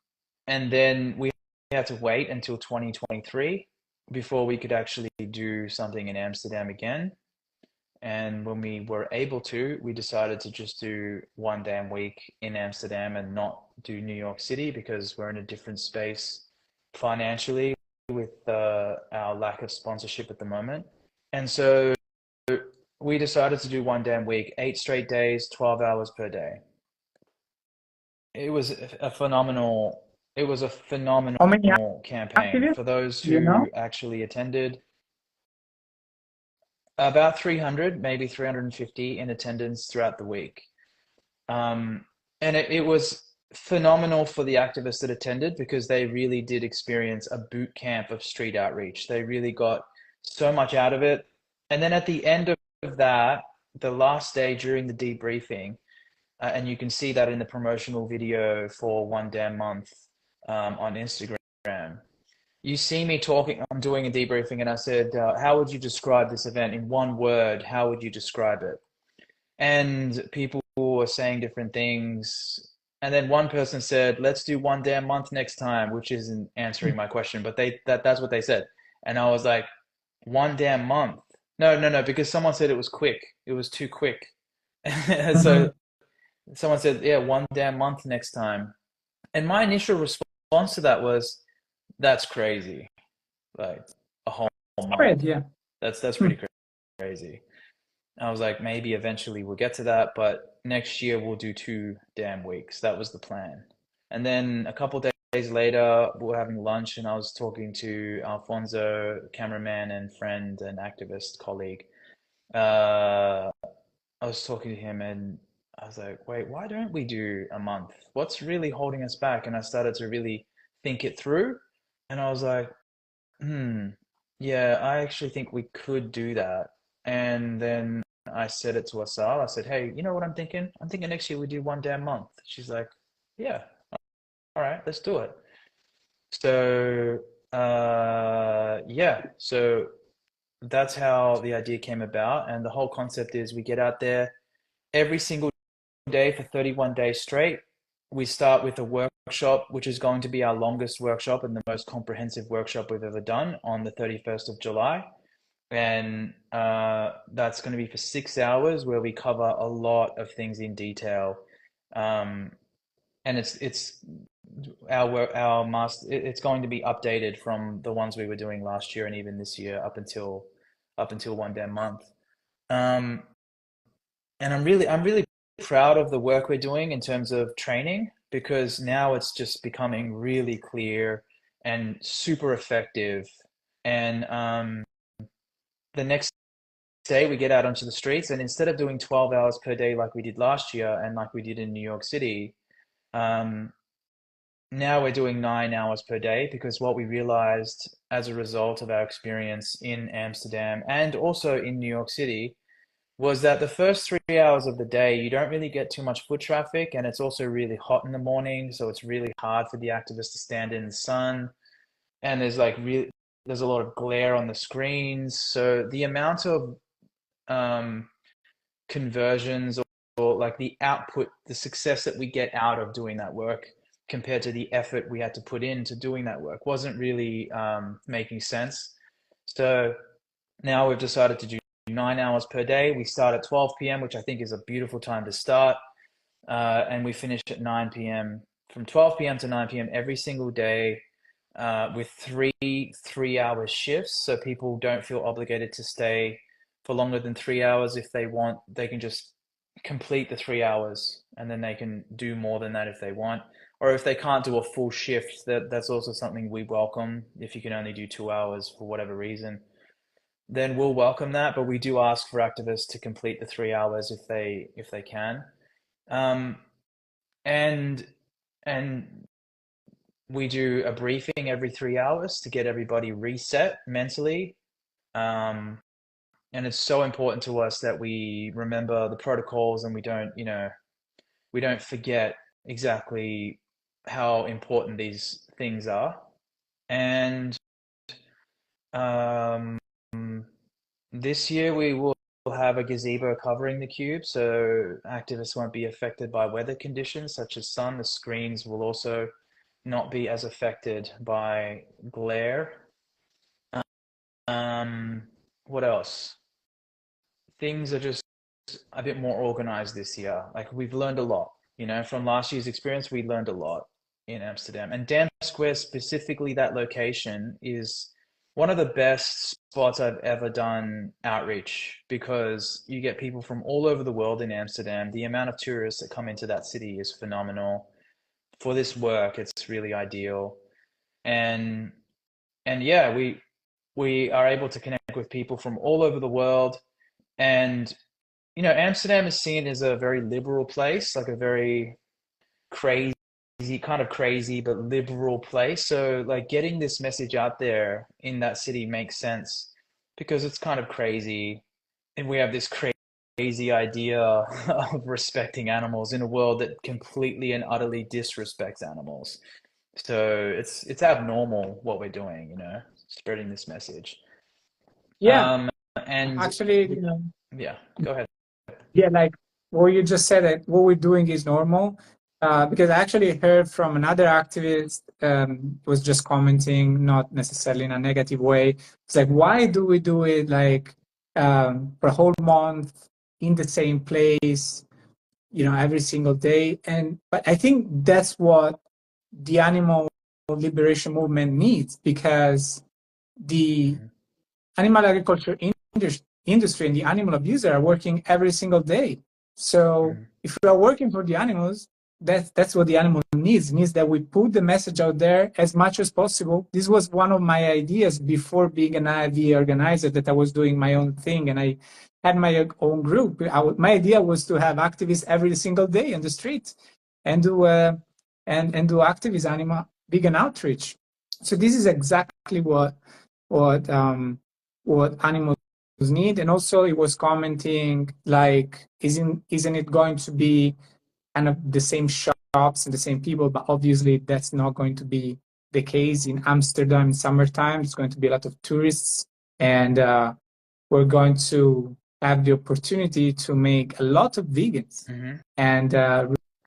and then we had to wait until 2023 before we could actually do something in Amsterdam again. And when we were able to, we decided to just do one damn week in Amsterdam and not do New York City because we're in a different space financially with our lack of sponsorship at the moment. And so we decided to do one damn week, 8 straight days, 12 hours per day. It was a phenomenal, it was a How many phenomenal campaign. activists For those do you know? who actually attended, about 300, maybe 350 in attendance throughout the week. Um, and it was phenomenal for the activists that attended because they really did experience a boot camp of street outreach. They really got so much out of it. And then at the end of that, the last day during the debriefing, and you can see that in the promotional video for One Damn Month on Instagram. You see me talking, I'm doing a debriefing, and I said, how would you describe this event in one word? How would you describe it? And people were saying different things. And then one person said, let's do One Damn Month next time, which isn't answering my question, but that's what they said. And I was like, One Damn Month. No, no, no, because someone said it was quick. It was too quick. So Mhm. someone said, yeah, One Damn Month next time. And my initial response to that was, that's crazy. Like a whole month. Great, yeah. That's Hmm. pretty crazy. I was like, maybe eventually we'll get to that, but next year we'll do 2 damn weeks. That was the plan. And then a couple days later, we were having lunch, and I was talking to Alfonso, cameraman and friend and activist colleague. Uh, I was talking to him, and I was like, wait, why don't we do a month? What's really holding us back? And I started to really think it through, and I was like, yeah, I actually think we could do that. And then I said it to Asal. I said, hey, you know what I'm thinking? I'm thinking next year we do 1 damn month. She's like, yeah, all right, let's do it. So, yeah, so that's how the idea came about. And the whole concept is we get out there every single day for 31 days straight. We start with a workshop, which is going to be our longest workshop and the most comprehensive workshop we've ever done on the 31st of July. And that's going to be for 6 hours where we cover a lot of things in detail. Um, and it's our master. It's going to be updated from the ones we were doing last year and even this year up until 1 damn month. Um, and I'm really proud of the work we're doing in terms of training because now it's just becoming really clear and super effective. And the next day we get out onto the streets, and instead of doing 12 hours per day like we did last year and like we did in New York City, um, now we're doing 9 hours per day because what we realized as a result of our experience in Amsterdam and also in New York City was that the first 3 hours of the day, you don't really get too much foot traffic, and it's also really hot in the morning, so it's really hard for the activists to stand in the sun. And there's a lot of glare on the screens, so the amount of um, conversions or like the output, the success that we get out of doing that work compared to the effort we had to put into doing that work wasn't really making sense. So now we've decided to do 9 hours per day. We start at 12 p.m., which I think is a beautiful time to start. And we finish at 9 p.m. From 12 p.m. to 9 p.m. every single day with three-hour shifts. So people don't feel obligated to stay for longer than 3 hours. If they want, they can just complete the 3 hours and then they can do more than that if they want. Or if they can't do a full shift, that's also something we welcome. If you can only do 2 hours for whatever reason, then we'll welcome that. But we do ask for activists to complete the 3 hours if they can. Um, and and we do a briefing every 3 hours to get everybody reset mentally. Um, and it's so important to us that we remember the protocols and we don't forget exactly how important these things are. And um, this year we will have a gazebo covering the cube, so activists won't be affected by weather conditions such as sun. The screens will also not be as affected by glare. Um, what else? Things are just a bit more organized this year. Like we've learned a lot, from last year's experience, we learned a lot in Amsterdam. And Dam Square, specifically that location, is one of the best spots I've ever done outreach because you get people from all over the world in Amsterdam. The amount of tourists that come into that city is phenomenal. For this work, it's really ideal. And and yeah, we are able to connect with people from all over the world. And Amsterdam is seen as a very liberal place, like a very crazy kind of crazy but liberal place. So like getting this message out there in that city makes sense because it's kind of crazy, and we have this crazy idea of respecting animals in a world that completely and utterly disrespects animals. So it's abnormal what we're doing, spreading this message. Yeah, Um, and actually, you know, yeah, go ahead. yeah, like what you just said, that what we're doing is normal. Because I actually heard from another activist, was just commenting, not necessarily in a negative way. It's like, why do we do it like for a whole month in the same place, every single day? But I think that's what the animal liberation movement needs, because the Mhm, animal agriculture industry and the animal abuser are working every single day. So mhm, if we are working for the animals, that's what the animal needs. It needs that we put the message out there as much as possible. This was one of my ideas before being an IV organizer, that I was doing my own thing and I had my own group. My idea was to have activists every single day on the street and do do activist animal vegan outreach. So this is exactly what um, what animals need. And also, it was commenting like, isn't it going to be kind of the same shops and the same people? But obviously, that's not going to be the case in Amsterdam in summertime. It's going to be a lot of tourists, and we're going to have the opportunity to make a lot of vegans mhm. and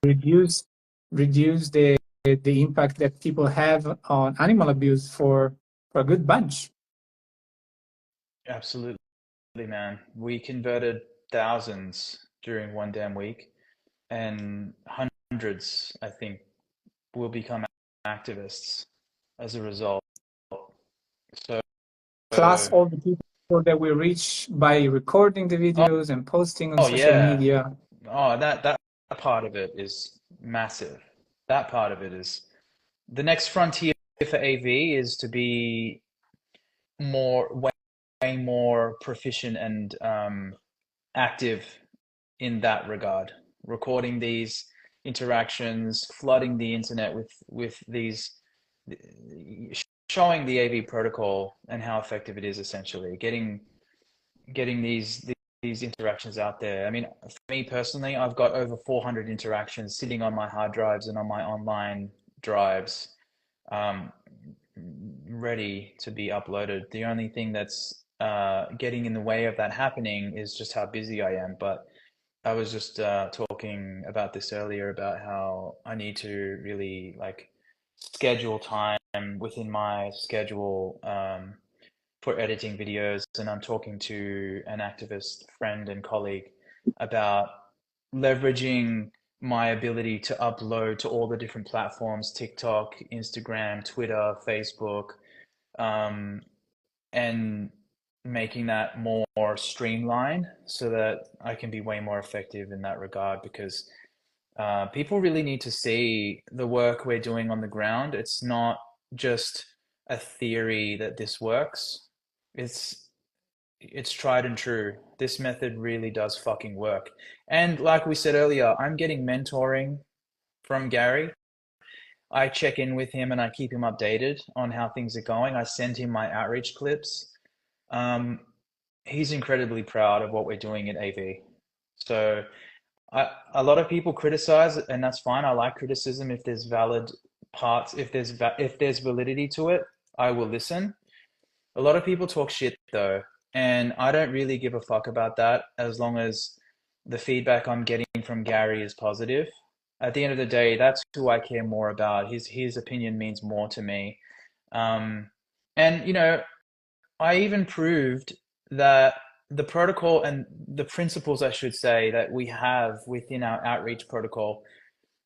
reduce reduce the impact that people have on animal abuse for a good bunch. Absolutely, man. We converted thousands during one damn week, and hundreds, I think, will become activists as a result. So, Plus all the people that we reach by recording the oh, videos and posting on oh social yeah. media. Oh, that part of it is massive. That part of it is the next frontier for AV is to be way more proficient and active in that regard, recording these interactions, flooding the internet with these, showing the AV protocol and how effective it is, essentially getting these interactions out there. I mean, for me personally, I've got over 400 interactions sitting on my hard drives and on my online drives, um, ready to be uploaded. The only thing that's getting in the way of that happening is just how busy I am. But I was just talking about this earlier about how I need to really like schedule time within my schedule for editing videos. And I'm talking to an activist friend and colleague about leveraging my ability to upload to all the different platforms, TikTok, Instagram, Twitter, Facebook, um, and making that more streamlined so that I can be way more effective in that regard, because people really need to see the work we're doing on the ground. It's not just a theory that this works. It's it's tried and true. This method really does fucking work. And like we said earlier, I'm getting mentoring from Gary. I check in with him and I keep him updated on how things are going. I send him my outreach clips. Um, he's incredibly proud of what we're doing at AV. So a lot of people criticize, and that's fine. I like criticism if there's valid parts, if there's validity to it, I will listen. A lot of people talk shit though, and I don't really give a fuck about that as long as the feedback I'm getting from Gary is positive. At the end of the day, that's who I care more about. His opinion means more to me. Um, and I even proved that the protocol and the principles, I should say, that we have within our outreach protocol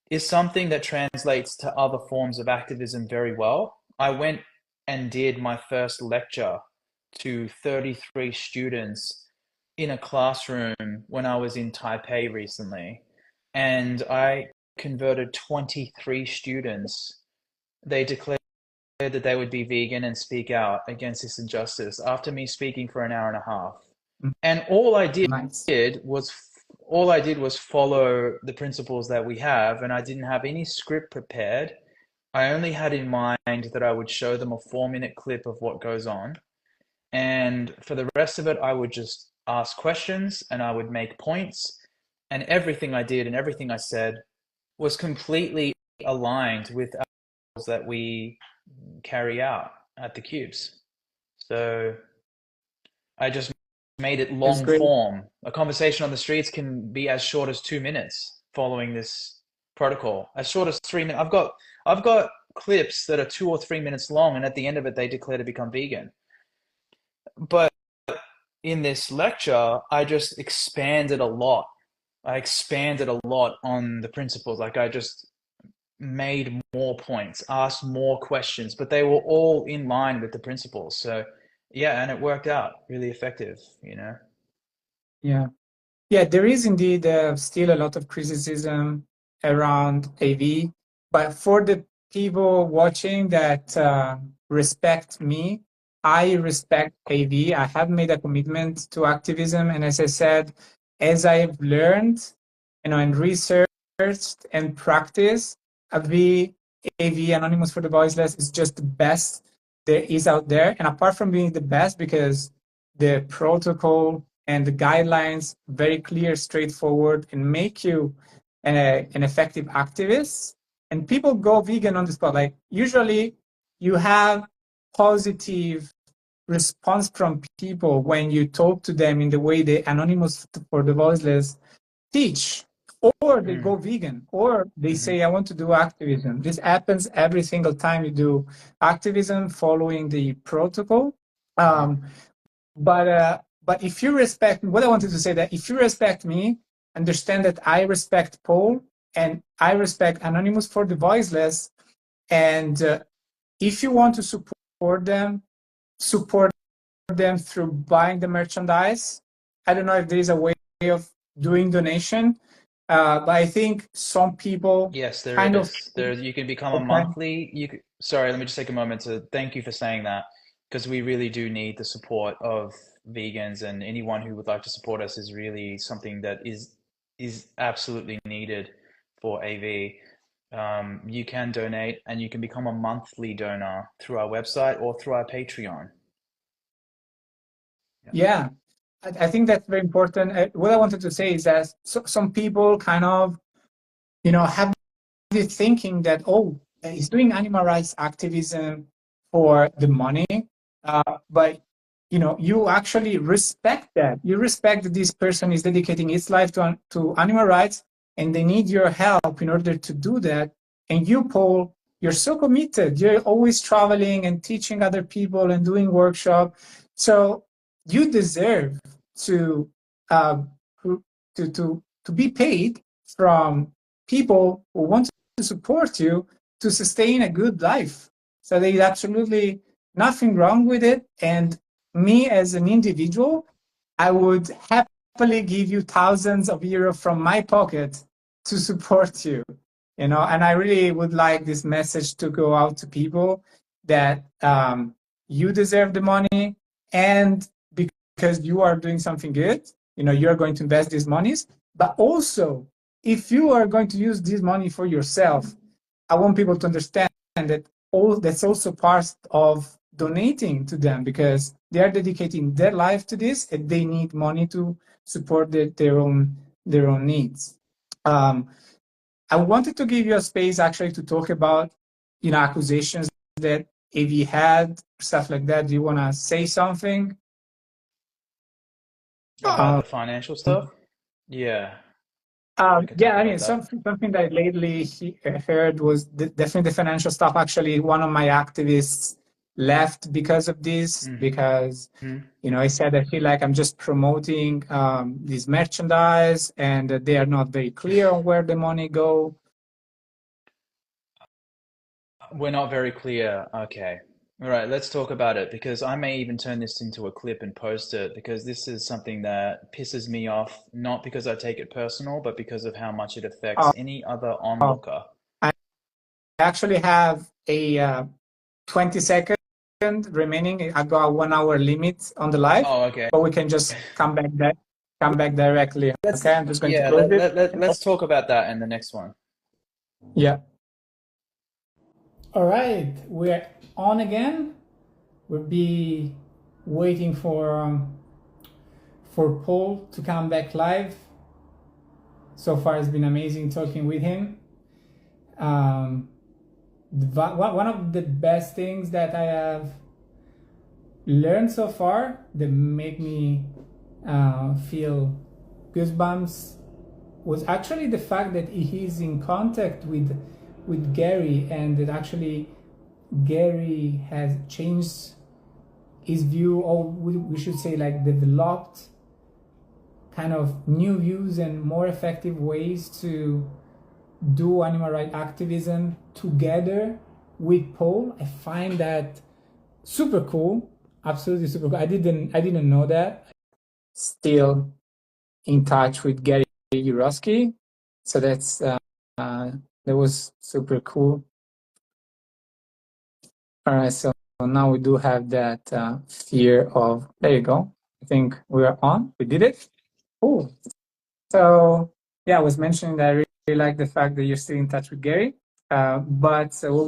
is something that translates to other forms of activism very well. I went and did my first lecture to 33 students in a classroom when I was in Taipei recently, and I converted 23 students. They declared that they would be vegan and speak out against this injustice after me speaking for an hour and a half. Mm, And all I did nice. was all I did was follow the principles that we have, and I didn't have any script prepared. I only had in mind that I would show them a 4 minute clip of what goes on. And for the rest of it, I would just ask questions and I would make points. And everything I did and everything I said was completely aligned with ours that we carry out at the cubes. So I just made it It's long great. form. A conversation on the streets can be as short as 2 minutes following this protocol. As short as 3 minutes. I've got clips that are 2 or 3 minutes long, and at the end of it, they declare to become vegan. But in this lecture, I just expanded a lot. I expanded a lot on the principles. Like I just made more points, asked more questions, but they were all in line with the principles. So yeah, and it worked out really effective, you know? Yeah. Yeah, there is indeed still a lot of criticism around AV, but for the people watching that respect me, I respect AV. I have made a commitment to activism, and as I said, as I've learned, and researched and practiced, AV, Anonymous for the Voiceless, is just the best there is out there. And apart from being the best, because the protocol and the guidelines very clear, straightforward, and make you an effective activist. And people go vegan on the spot. Like usually, you have positive response from people when you talk to them in the way the Anonymous for the Voiceless teach, or they go Mm. vegan, or they Hmm. say, I want to do activism. This happens every single time you do activism following the protocol. Hmm. Um, but if you respect what I wanted to say, that if you respect me, understand that I respect Paul and I respect Anonymous for the Voiceless. And if you want to support them through buying the merchandise. I don't know if there is a way of doing donation, but I think some people Yes, there kind of is. There, you can become a okay. monthly. Sorry, let me just take a moment to thank you for saying that, because we really do need the support of vegans, and anyone who would like to support us is really something that is absolutely needed for AV. You can donate, and you can become a monthly donor through our website or through our Patreon. Yeah. Yeah, I think that's very important. What I wanted to say is that some people kind of, have this thinking that, oh, he's doing animal rights activism for the money, but you actually respect that. You respect that this person is dedicating his life to animal rights, and they need your help in order to do that. And you, Paul, you're so committed. You're always traveling and teaching other people and doing workshop. So you deserve to uh, to be paid from people who want to support you to sustain a good life. So there is absolutely nothing wrong with it. And me as an individual, I would happily give you thousands of euros from my pocket to support you. And I really would like this message to go out to people that you deserve the money, and because you are doing something good, you're going to invest these monies. But also, if you are going to use this money for yourself, I want people to understand that that's also part of donating to them, because they are dedicating their life to this and they need money to support their own needs. Um, I wanted to give you a space actually to talk about accusations that AV had, stuff like that. Do you want to say something? About Um, the financial stuff? Yeah, I could yeah, talk I mean, about that. something that I lately heard was definitely the financial stuff. Actually, one of my activists left because of this, Mm-hmm. because I said I feel like I'm just promoting this merchandise, and they are not very clear on where the money go. We're not very clear. Okay. All right, let's talk about it, because I may even turn this into a clip and post it, because this is something that pisses me off, not because I take it personal, but because of how much it affects Uh, any other onlooker. I actually have a 20-second remaining. I got a 1 hour limit on the live, Oh, okay. but we can just come back there. come back directly. Let's Okay, I'm just going to yeah, close it. let's talk about that in the next one. Yeah. All right, we're on again. We'll be waiting for Paul to come back live. So far, it's been amazing talking with him. One of the best things that I have learned so far that make me feel goosebumps was actually the fact that he's in contact with Gary, and that actually Gary has changed his view, or we should say like developed kind of new views and more effective ways to do animal rights activism together with Paul. I find that super cool, absolutely super cool. I didn't know that. Still in touch with Gary Yuroski, so that was super cool. All right, so now we do have that fear of. There you go. I think we are on. We did it. Cool. So yeah, I was mentioning that I really like the fact that you're still in touch with Gary. But what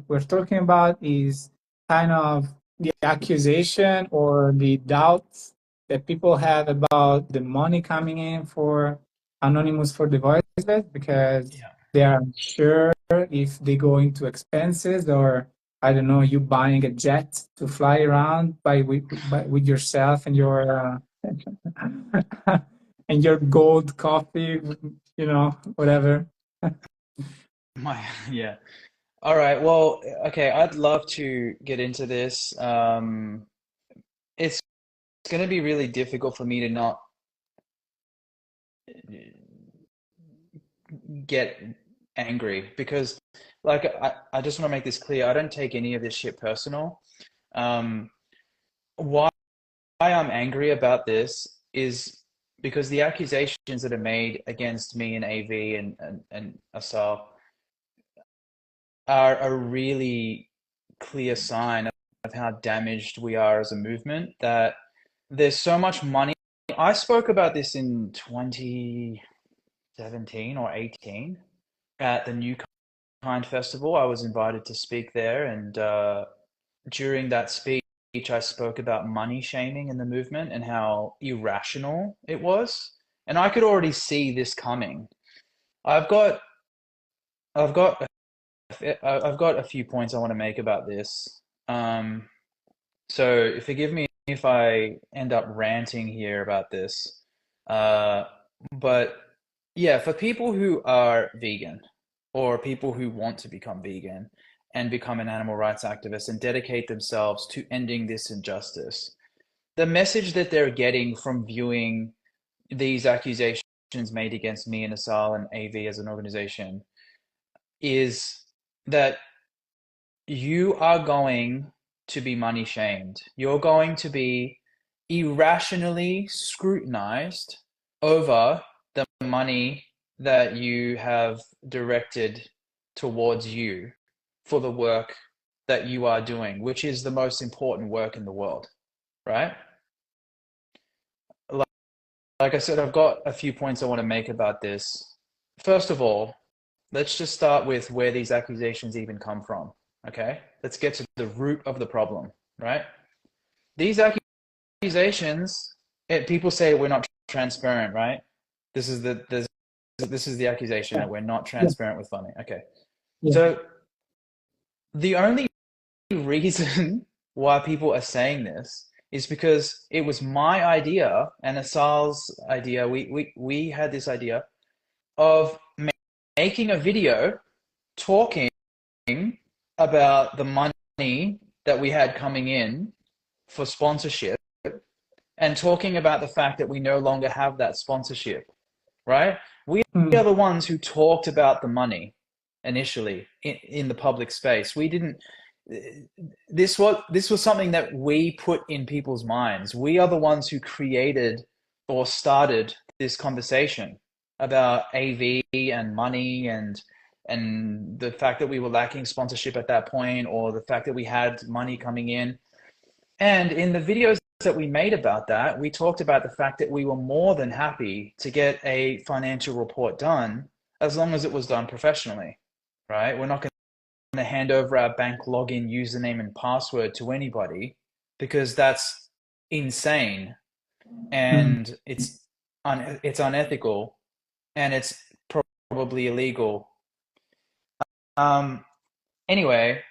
we're talking about is kind of the accusation or the doubts that people have about the money coming in for Anonymous for the Voiceless, because Yeah. they are unsure if they go into expenses, or I don't know, you buying a jet to fly around with yourself and your and your gold coffee, whatever. Yeah. All right. Well, okay, I'd love to get into this. It's going to be really difficult for me to not get angry because, like, I just want to make this clear. I don't take any of this shit personal. Um, why I'm angry about this is because the accusations that are made against me and AV and Asal are a really clear sign of how damaged we are as a movement, that there's so much money. I spoke about this in 2017 or 18 at the New Kind Festival. I was invited to speak there, and during that speech, I spoke about money shaming in the movement and how irrational it was. And I could already see this coming. I've got, I've got, I've got a few points I want to make about this. Um, So forgive me if I end up ranting here about this. Uh, but yeah, for people who are vegan or people who want to become vegan and become an animal rights activist and dedicate themselves to ending this injustice, the message that they're getting from viewing these accusations made against me and Asal and AV as an organization is that you are going to be money shamed. You're going to be irrationally scrutinized over the money that you have directed towards you for the work that you are doing, which is the most important work in the world, right? Like I said, I've got a few points I want to make about this. First of all, let's just start with where these accusations even come from. Okay, let's get to the root of the problem, right? These accusations, people say we're not transparent, right? This is the accusation Yeah. that we're not Yeah. transparent with funding. Okay, Yeah. so the only reason why people are saying this is because it was my idea and Asal's idea. We had this idea of making a video talking about the money that we had coming in for sponsorship and talking about the fact that we no longer have that sponsorship, right? We are Mm. the ones who talked about the money initially in the public space. We didn't. This was something that we put in people's minds. We are the ones who created or started this conversation about AV and money and the fact that we were lacking sponsorship at that point, or the fact that we had money coming in. And in the videos that we made about that, we talked about the fact that we were more than happy to get a financial report done as long as it was done professionally, right? We're not going to hand over our bank login username and password to anybody because that's insane Mm. and it's unethical and it's probably illegal. Um, anyway,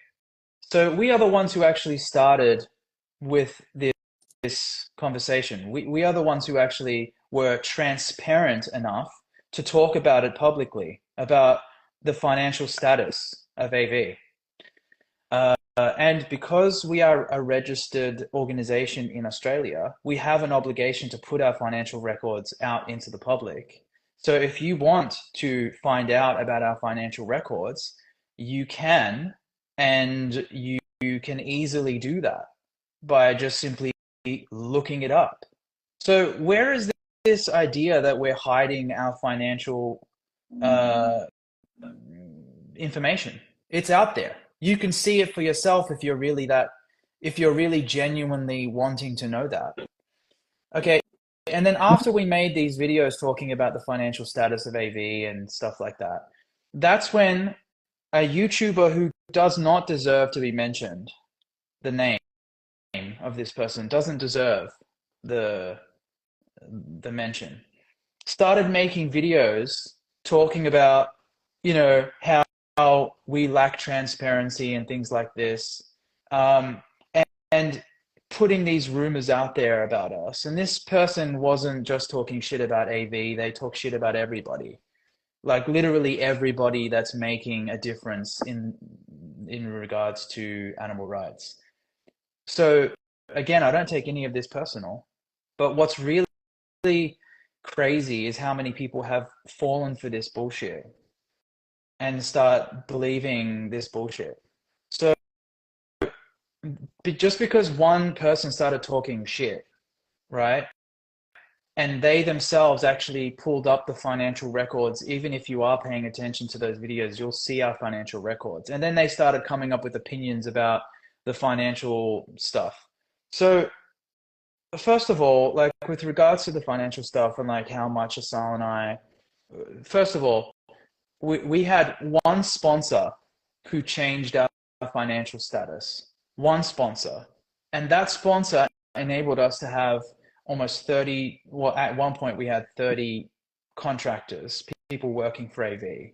so we are the ones who actually started with this conversation. We are the ones who actually were transparent enough to talk about it publicly, about the financial status of AV. And because we are a registered organization in Australia, we have an obligation to put our financial records out into the public. So if you want to find out about our financial records, you can, and you can easily do that by just simply looking it up. So where is this idea that we're hiding our financial uh, information? It's out there. You can see it for yourself if you're really genuinely wanting to know that. Okay. And then after we made these videos talking about the financial status of AV and stuff like that, that's when a YouTuber who does not deserve to be mentioned, the name of this person doesn't deserve the the mention, started making videos talking about, how we lack transparency and things like this, and putting these rumors out there about us. And this person wasn't just talking shit about AV; they talk shit about everybody, like literally everybody that's making a difference in regards to animal rights. So again, I don't take any of this personal, but what's really crazy is how many people have fallen for this bullshit and start believing this bullshit. So just because one person started talking shit, right? And they themselves actually pulled up the financial records. Even if you are paying attention to those videos, you'll see our financial records. And then they started coming up with opinions about the financial stuff. So first of all, like with regards to the financial stuff and like how much Asal and I, first of all, we had one sponsor who changed our financial status. One sponsor. And that sponsor enabled us to have almost 30, well, at one point we had 30 contractors, people working for AV.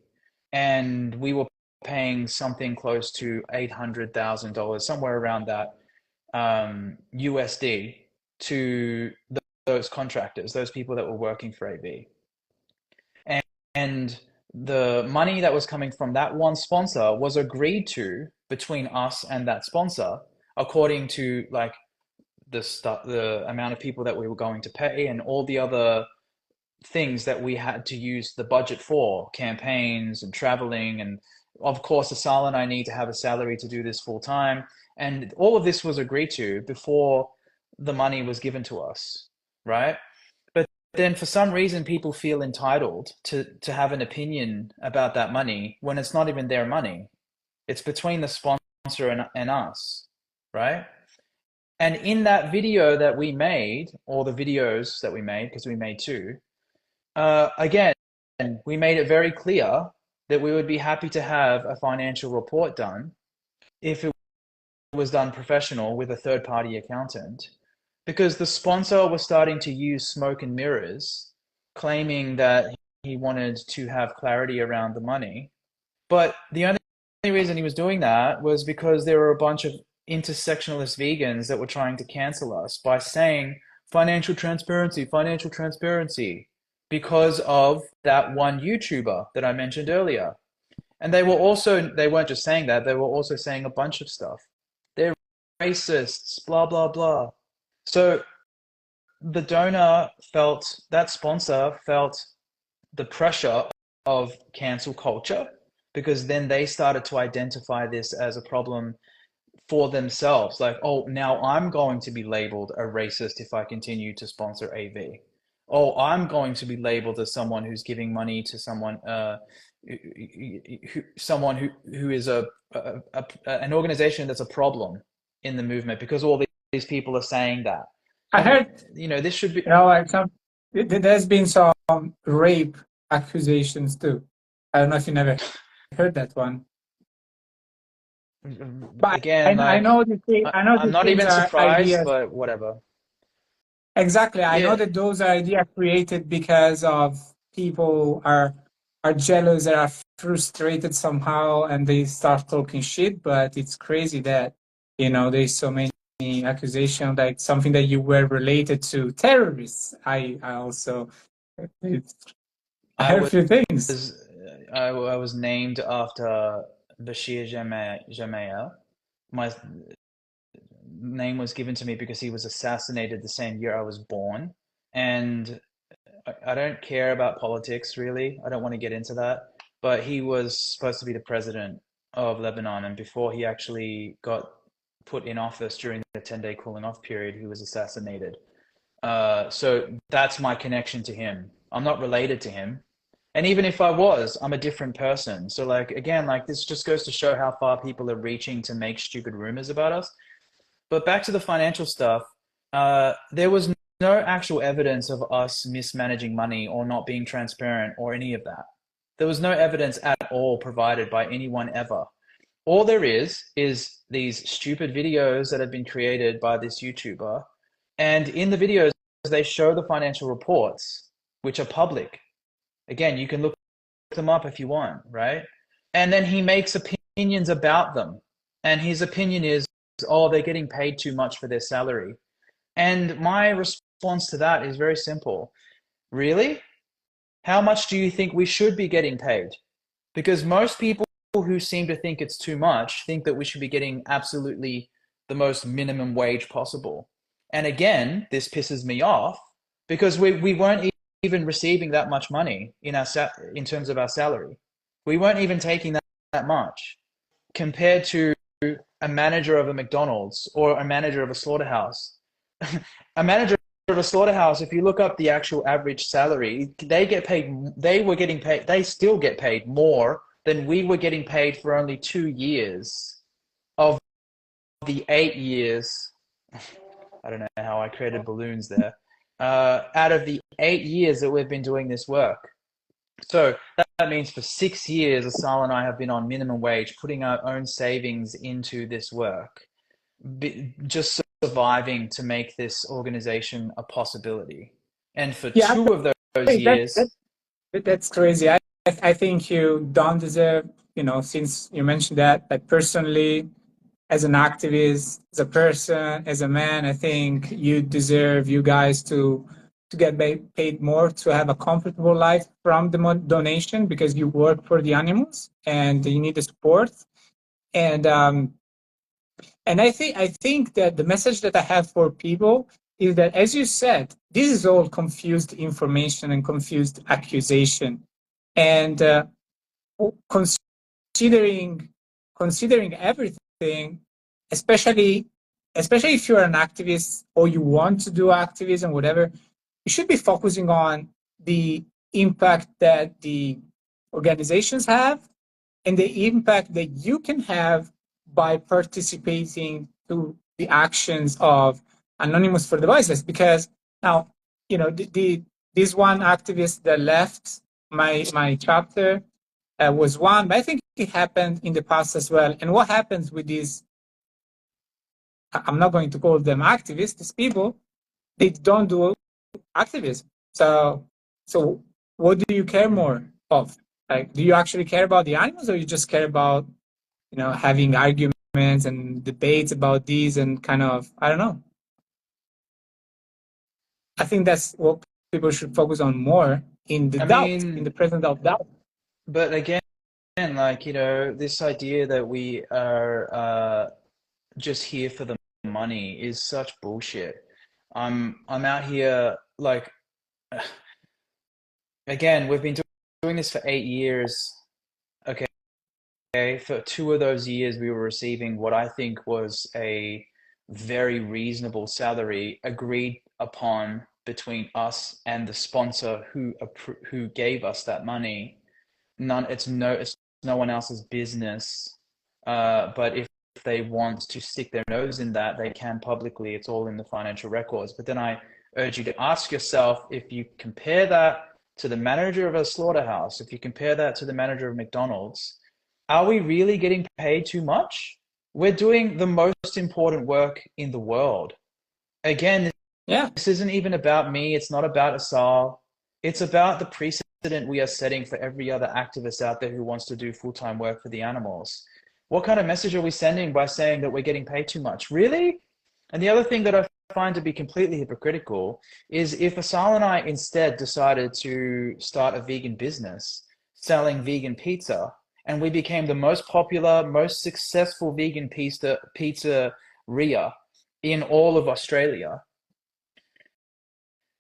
And we were paying something close to $800,000, somewhere around that, USD to those contractors, those people that were working for AV. And the money that was coming from that one sponsor was agreed to between us and that sponsor, according to like the amount of people that we were going to pay and all the other things that we had to use the budget for, campaigns and traveling. And of course, Asal and I need to have a salary to do this full time. And all of this was agreed to before the money was given to us, right? But then for some reason, people feel entitled to have an opinion about that money when it's not even their money. It's between the sponsor and us, right? And in that video that we made, or the videos that we made, because we made two, again, we made it very clear that we would be happy to have a financial report done if it was done professional with a third-party accountant, because the sponsor was starting to use smoke and mirrors, claiming that he wanted to have clarity around the money. But the only reason he was doing that was because there were a bunch of intersectionalist vegans that were trying to cancel us by saying financial transparency, because of that one YouTuber that I mentioned earlier. And they weren't just saying that, they were also saying a bunch of stuff. They're racists, blah, blah, blah. So that sponsor felt the pressure of cancel culture, because then they started to identify this as a problem for themselves. Like, oh, now I'm going to be labeled a racist if I continue to sponsor AV. Oh, I'm going to be labeled as someone who's giving money to someone who is an organization that's a problem in the movement, because all these people are saying that. I And, heard, this should be, like there's been some rape accusations too. I don't know if you never heard that one, but again, I like, know I know I'm these not things even are surprised, ideas. but whatever. Exactly. I know Yeah, that those are ideas created because of people are jealous or are frustrated somehow and they start talking shit, but it's crazy that, there's so many accusations, like something that you were related to terrorists. I also it's, I I heard a few things. I was named after Bashir Gemayel. My name was given to me because he was assassinated the same year I was born. And I don't care about politics really. I don't want to get into that. But he was supposed to be the president of Lebanon, and before he actually got put in office during the 10-day cooling off period, he was assassinated. So that's my connection to him. I'm not related to him. And even if I was, I'm a different person. So like again, like this just goes to show how far people are reaching to make stupid rumors about us. But back to the financial stuff, there was no actual evidence of us mismanaging money or not being transparent or any of that. There was no evidence at all provided by anyone ever. All there is these stupid videos that have been created by this YouTuber. And in the videos, they show the financial reports, which are public. Again, you can look them up if you want, right? And then he makes opinions about them. And his opinion is, oh, they're getting paid too much for their salary. And my response to that is very simple. Really? How much do you think we should be getting paid? Because most people who seem to think it's too much think that we should be getting absolutely the most minimum wage possible. And again, this pisses me off because we weren't even receiving that much money in terms of our salary. We weren't even taking that much compared to a manager of a McDonald's or a manager of a slaughterhouse. A manager of a slaughterhouse, if you look up the actual average salary, they still get paid more than we were getting paid for only 2 years of the 8 years. I don't know how I created balloons there. Out of the 8 years that we've been doing this work. So that means for 6 years, Asal and I have been on minimum wage, putting our own savings into this work, just surviving to make this organization a possibility. And for Yeah, 2 of those hey, years, that's crazy. I think you don't deserve, since you mentioned that, like personally, as an activist, as a person, as a man, I think you guys to get paid more to have a comfortable life from the donation because you work for the animals and you need the support. And I think that the message that I have for people is that, as you said, this is all confused information and confused accusation, and considering considering everything, especially especially if you're an activist or you want to do activism, whatever, you should be focusing on the impact that the organizations have and the impact that you can have by participating to the actions of Anonymous for Devices. Because now, this one activist that left my chapter was one, but I think it happened in the past as well. And what happens with these? I'm not going to call them activists. These people, they don't do activism. So what do you care more of? Like, do you actually care about the animals, or you just care about having arguments and debates about these and kind of, I don't know. I think that's what people should focus on more in the I doubt, in the mean, present of doubt. but again, like, this idea that we are just here for the money is such bullshit. I'm out here like again, we've been doing this for 8 years. Okay, for 2 of those years, we were receiving what I think was a very reasonable salary agreed upon between us and the sponsor who gave us that money. It's no one else's business. But if they want to stick their nose in that, they can publicly. It's all in the financial records. But then I urge you to ask yourself, if you compare that to the manager of a slaughterhouse, if you compare that to the manager of McDonald's, are we really getting paid too much? We're doing the most important work in the world. Again, Yeah. this isn't even about me. It's not about Asal. It's about the precedent we are setting for every other activist out there who wants to do full-time work for the animals. What kind of message are we sending by saying that we're getting paid too much? Really? And the other thing that I find to be completely hypocritical is if Asal and I instead decided to start a vegan business selling vegan pizza, and we became the most popular, most successful vegan pizzeria in all of Australia,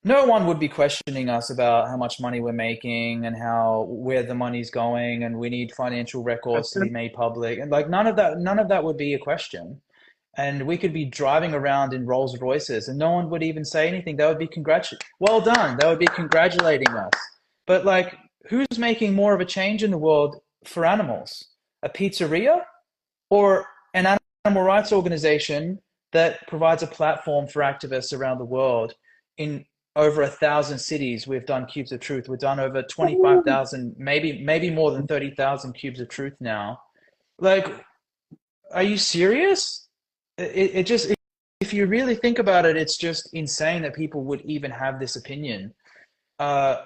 no one would be questioning us about how much money we're making and how where the money's going, and we need financial records That's to be true. made public. And like none of that would be a question. And we could be driving around in Rolls Royces and no one would even say anything. They would be well done. They would be congratulating us. But like, who's making more of a change in the world for animals? A pizzeria or an animal rights organization that provides a platform for activists around the world? In over 1,000 cities, we've done Cubes of Truth. We've done over 25,000, maybe more than 30,000 Cubes of Truth now. Like, are you serious? It just, if you really think about it, it's just insane that people would even have this opinion. Uh,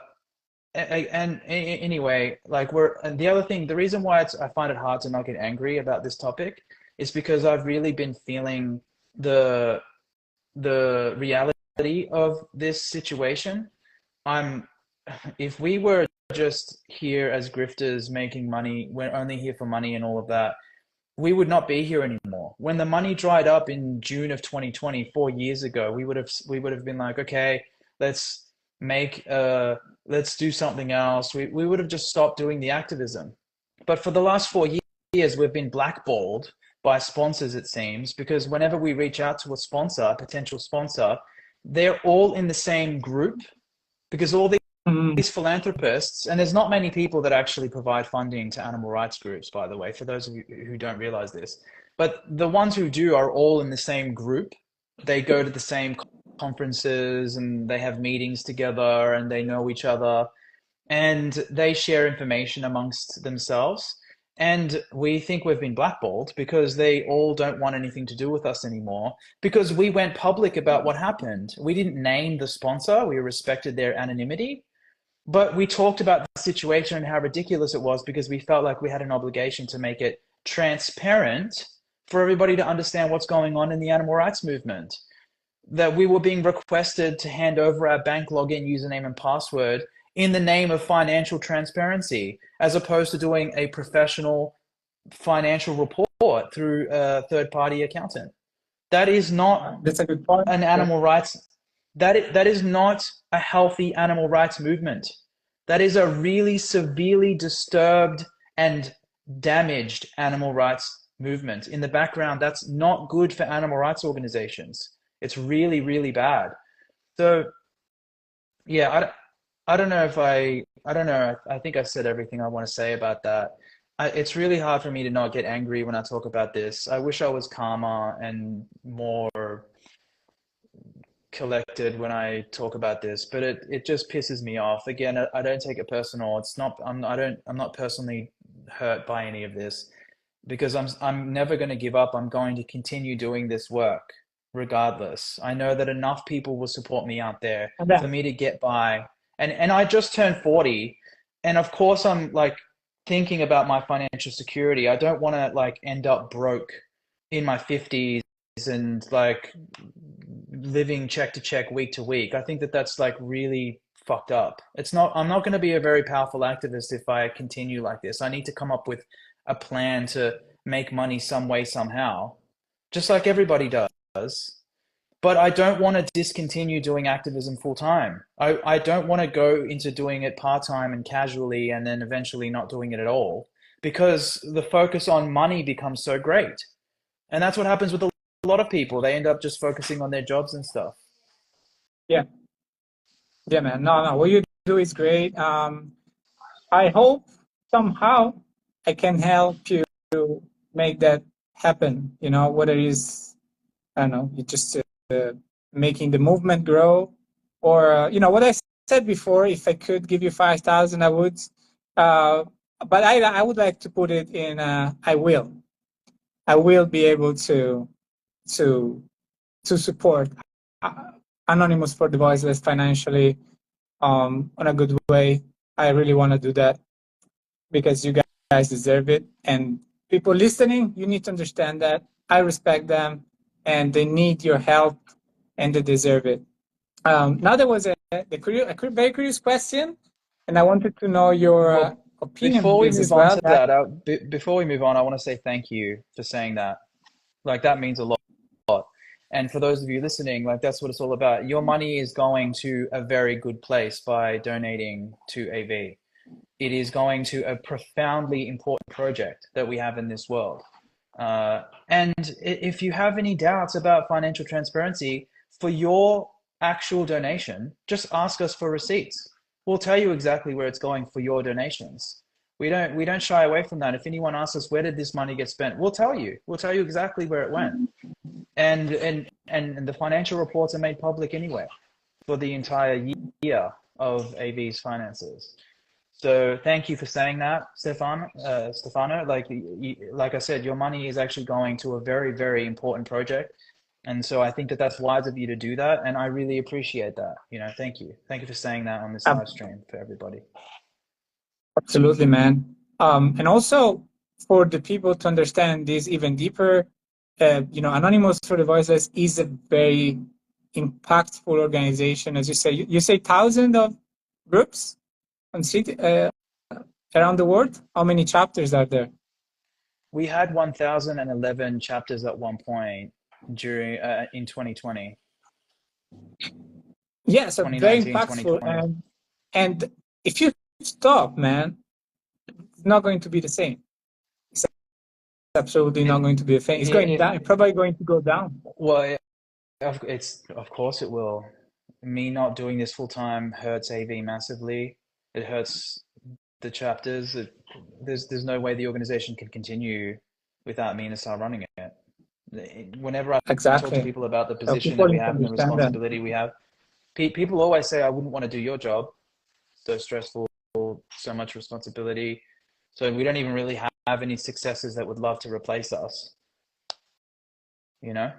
and anyway, like and the other thing, the reason why I find it hard to not get angry about this topic is because I've really been feeling the reality of this situation. I'm, if we were just here as grifters making money, we're only here for money and all of that, we would not be here anymore. When the money dried up in June of 2020, 4 years ago, we would have been like, okay, let's make let's do something else. We would have just stopped doing the activism. But for the last 4 years, we've been blackballed by sponsors, it seems, because whenever we reach out to a sponsor, a potential sponsor, they're all in the same group because all Mm. these philanthropists, and there's not many people that actually provide funding to animal rights groups, by the way, for those of you who don't realize this. But the ones who do are all in the same group. They go to the same conferences and they have meetings together and they know each other and they share information amongst themselves. And we think we've been blackballed because they all don't want anything to do with us anymore because we went public about what happened. We didn't name the sponsor, we respected their anonymity, but we talked about the situation and how ridiculous it was because we felt like we had an obligation to make it transparent for everybody to understand what's going on in the animal rights movement. That we were being requested to hand over our bank login, username, and password in the name of financial transparency, as opposed to doing a professional financial report through a third-party accountant. That is not That's a good point. an Yeah. animal rights, that is not a healthy animal rights movement. That is a really severely disturbed and damaged animal rights movement. In the background, that's not good for animal rights organizations. It's really, really bad. So yeah, I don't know if I don't know. I think I've said everything I want to say about that. It's really hard for me to not get angry when I talk about this. I wish I was calmer and more collected when I talk about this, but it just pisses me off. Again, I don't take it personal. It's not, I'm not personally hurt by any of this because I'm never going to give up. I'm going to continue doing this work regardless. I know that enough people will support me out there And that, for me to get by. And I just turned 40, and of course I'm like thinking about my financial security. I don't want to like end up broke in my 50s and like living check to check, week to week. I think that that's like really fucked up. It's not, I'm not going to be a very powerful activist if I continue like this. I need to come up with a plan to make money some way, somehow, just like everybody does. But I don't want to discontinue doing activism full time. I don't want to go into doing it part time and casually and then eventually not doing it at all because the focus on money becomes so great. And that's what happens with a lot of people. They end up just focusing on their jobs and stuff. yeah, yeah, man. No, no, what you do is great. I hope somehow I can help you make that happen. You know, whether it's, I don't know, you just making the movement grow, or you know what I said before. If I could give you 5,000, I would. But I would like to put it in. I will. I will be able to to support Anonymous for the Voiceless financially on a good way. I really want to do that because you guys deserve it. And people listening, you need to understand that I respect them and they need your help and they deserve it. Now there was a very curious question, and I wanted to know your Well, opinion on before we this move as on well. to that, before we move on, I want to say thank you for saying that. Like that means a lot. And for those of you listening, like that's what it's all about. Your money is going to a very good place by donating to AV. It is going to a profoundly important project that we have in this world. And if you have any doubts about financial transparency for your actual donation, just ask us for receipts. We'll tell you exactly where it's going for your donations. We don't shy away from that. If anyone asks us where did this money get spent, we'll tell you. We'll tell you exactly where it went. And the financial reports are made public anyway for the entire year of AV's finances. So thank you for saying that, Stefano. Like I said, your money is actually going to a very, very important project. And so I think that that's wise of you to do that. And I really appreciate that. You know, thank you. Thank you for saying that on this live stream for everybody. Absolutely, man. And also for the people to understand this even deeper, you know, Anonymous for the Voiceless is a very impactful organization. As you say, you say thousands of groups on city around the world. How many chapters are there? We had 1,011 chapters at one point during in 2020. Yeah, so very 2019, impactful. 2020. And if you stop, man, it's not going to be the same. It's absolutely not going to be the same. It's going down. It's probably going to go down. Well, of course it will. Me not doing this full time hurts AV massively. It hurts the chapters. There's no way the organization can continue without me and Asar running it. Whenever I talk to Exactly. people about the So position people that we need to have and the understand that. responsibility we have, people always say, I wouldn't want to do your job. So stressful, so much responsibility. So we don't even really have any successors that would love to replace us. You know?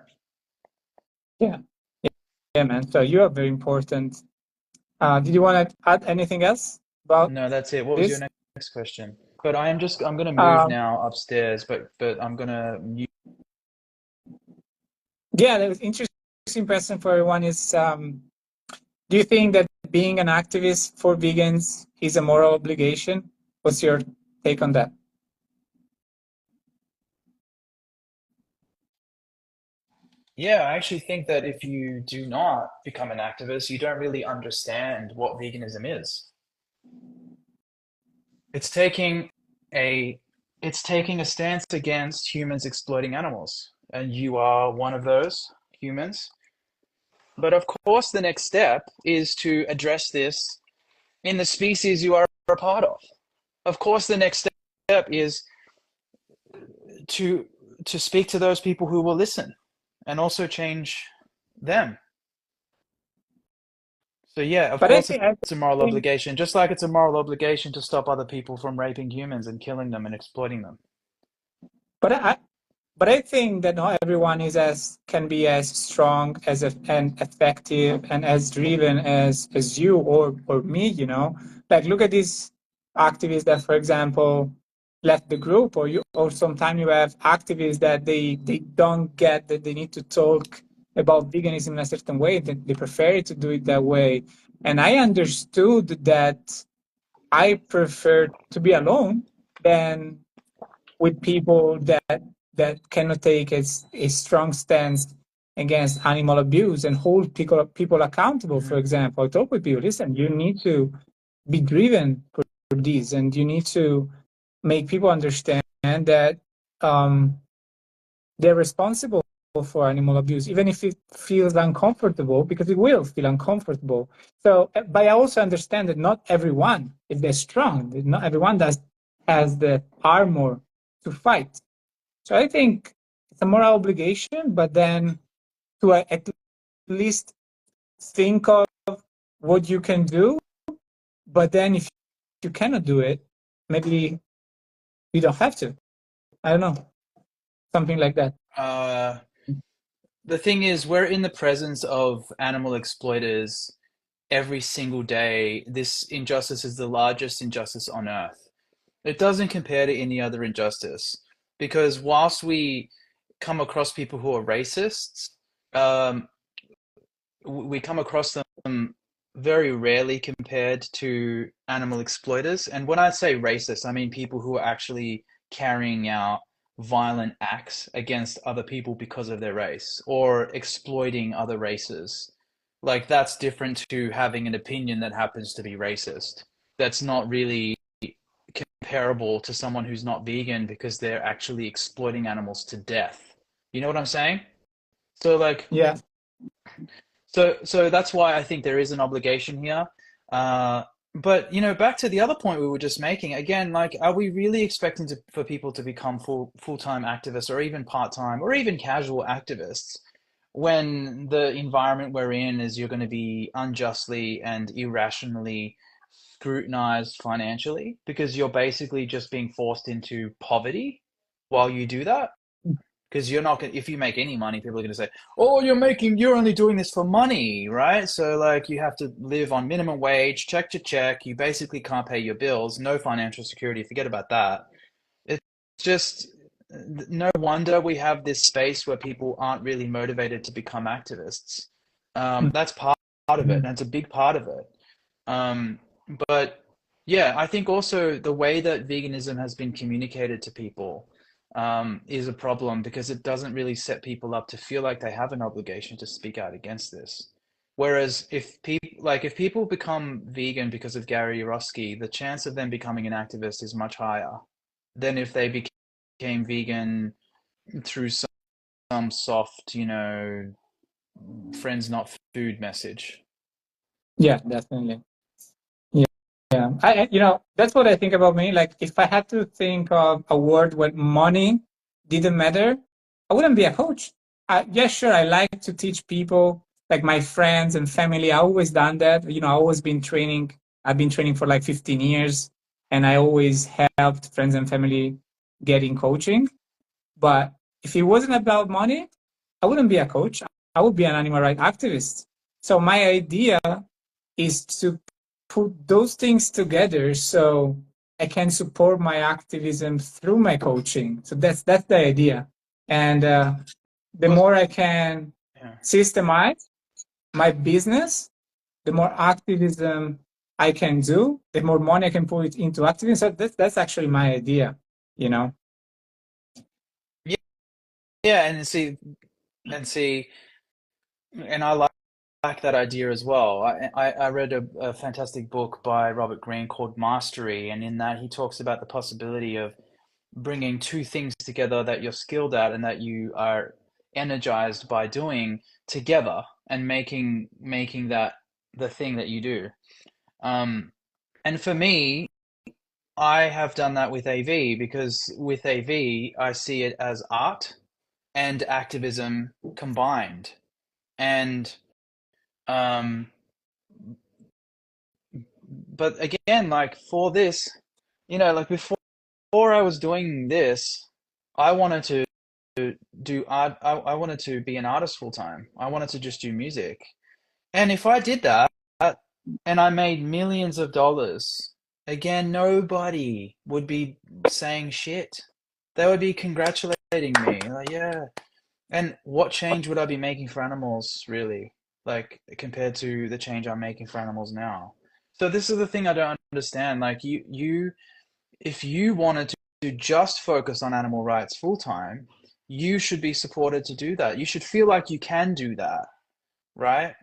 Yeah. Yeah, man. So you are very important. Did you want to add anything else about No, that's it. What was your this? next question? But I'm going to move Um, now upstairs, but I'm going to mute. yeah, the interesting question for everyone is, do you think that being an activist for vegans is a moral obligation? What's your take on that? Yeah, I actually think that if you do not become an activist, you don't really understand what veganism is. It's taking a it's taking a stance against humans exploiting animals, and you are one of those humans. But of course, the next step is to address this in the species you are a part of. Of course, the next step is to speak to those people who will listen and also change them. So yeah, of But I course think, it's a moral obligation, just like it's a moral obligation to stop other people from raping humans and killing them and exploiting them. but I think that not everyone can be as strong and effective and as driven as you or me. You know, like look at these activists that, for example, left the group, or sometimes you have activists that they don't get that they need to talk about veganism in a certain way, that they prefer to do it that way. And I understood that I prefer to be alone than with people that cannot take a strong stance against animal abuse and hold people accountable. For example, I talk with people, listen, you need to be driven for this, and you need to make people understand that they're responsible for animal abuse, even if it feels uncomfortable, because it will feel uncomfortable. So, but I also understand that not everyone, if they're strong, not everyone has the armor to fight. So I think it's a moral obligation, but then to at least think of what you can do. But then if you cannot do it, maybe you don't have to. I don't know, something like that. Uh, the thing is, we're in the presence of animal exploiters every single day. This injustice is the largest injustice on earth. It doesn't compare to any other injustice because whilst we come across people who are racists, um, we come across them very rarely compared to animal exploiters. And when I say racist, I mean people who are actually carrying out violent acts against other people because of their race or exploiting other races. Like that's different to having an opinion that happens to be racist. That's not really comparable to someone who's not vegan because they're actually exploiting animals to death. You know what I'm saying? So like Yeah. so that's why I think there is an obligation here. But you know, back to the other point we were just making, again, like, are we really expecting for people to become full-time activists or even part-time or even casual activists when the environment we're in is you're going to be unjustly and irrationally scrutinized financially because you're basically just being forced into poverty while you do that? Because you're not gonna, if you make any money, people are gonna say, "Oh, you're only doing this for money, right?" So like, you have to live on minimum wage, check to check. You basically can't pay your bills, no financial security. Forget about that. It's just no wonder we have this space where people aren't really motivated to become activists. That's part of it, and it's a big part of it. Um, but yeah, I think also the way that veganism has been communicated to people is a problem because it doesn't really set people up to feel like they have an obligation to speak out against this. Whereas if people become vegan because of Gary Yourofsky, the chance of them becoming an activist is much higher than if they became vegan through some soft, friends not food message. Yeah, definitely. Yeah. Yeah. That's what I think about me. Like, if I had to think of a world where money didn't matter, I wouldn't be a coach. Yeah, sure. I like to teach people, like my friends and family. I always done that. I always been training. I've been training for like 15 years, and I always helped friends and family getting coaching. But if it wasn't about money, I wouldn't be a coach. I would be an animal rights activist. So my idea is to put those things together so I can support my activism through my coaching. So that's the idea. And the Well, more I can yeah. systemize my business, the more activism I can do, the more money I can put into activism. So that's actually my idea, you know? Yeah, yeah, and see, and I like that idea as well. I read a fantastic book by Robert Greene called Mastery, and in that he talks about the possibility of bringing two things together that you're skilled at and that you are energized by doing together and making that the thing that you do. Um, and for me, I have done that with AV because with AV, I see it as art and activism combined. And um, but again, like for this, like before I was doing this, I wanted to do art. I wanted to be an artist full time. I wanted to just do music. And if I did that and I made millions of dollars, again, nobody would be saying shit. They would be congratulating me. Like, yeah. And what change would I be making for animals, really? Like, compared to the change I'm making for animals now. So this is the thing I don't understand. Like, if you wanted to just focus on animal rights full time, you should be supported to do that. You should feel like you can do that, right?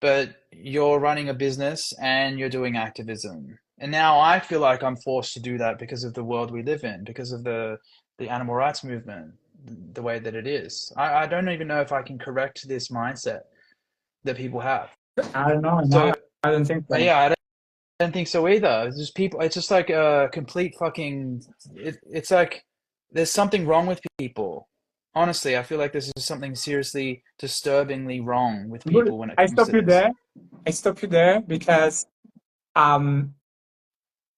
But you're running a business and you're doing activism. And now I feel like I'm forced to do that because of the world we live in, because of the animal rights movement, the way that it is. I don't even know if I can correct this mindset that people have. I don't know. No, So I don't think so. yeah, I don't think so either. It's just people. It's just like a complete fucking. It's like there's something wrong with people. Honestly, I feel like this is something seriously disturbingly wrong with Good. people when it I comes stop to you this. there. I stop you there because um,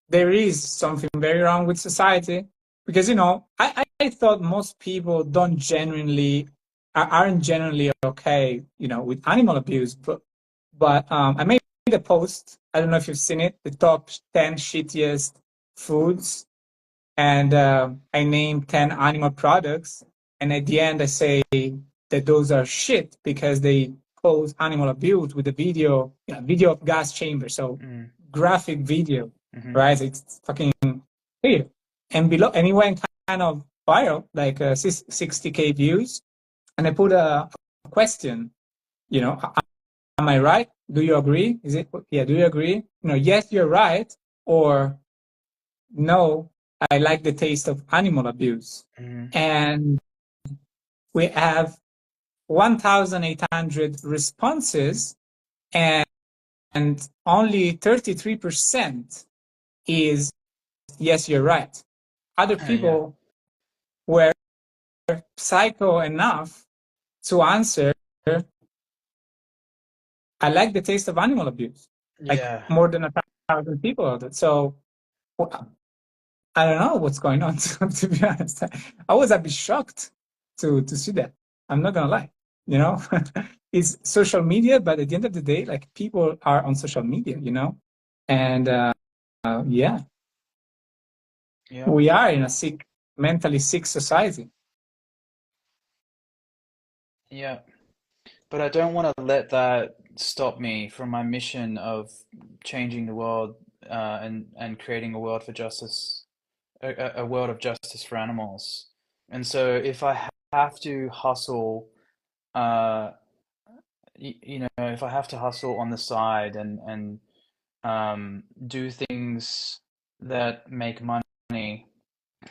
there is something very wrong with society. Because I thought most people don't genuinely aren't genuinely okay, with animal abuse. But I made a post. I don't know if you've seen it. The top 10 shittiest foods, and I named 10 animal products. And at the end, I say that those are shit because they pose animal abuse with a video of gas chamber. So Mm, graphic video, hmm right? It's fucking clear. And below, and it went kind of viral, like 60K views. And I put a question, am I right? Do you agree? Is it, yeah, do you agree? Yes, you're right. Or no, I like the taste of animal abuse. hmm And we have 1,800 responses, and only 33% is yes, you're right. Other Yeah. people were psycho enough to answer, I like the taste of animal abuse. Like Yeah. more than 1,000 people of it. So I don't know what's going on, to be honest. I was a bit shocked to see that. I'm not gonna lie. You know, it's social media, but at the end of the day, like people are on social media, and yeah, Yeah. we are in a mentally sick society. Yeah. But I don't want to let that stop me from my mission of changing the world and creating a world for justice, a world of justice for animals. And so if I have to hustle, uh, if I have to hustle on the side and do things that make money,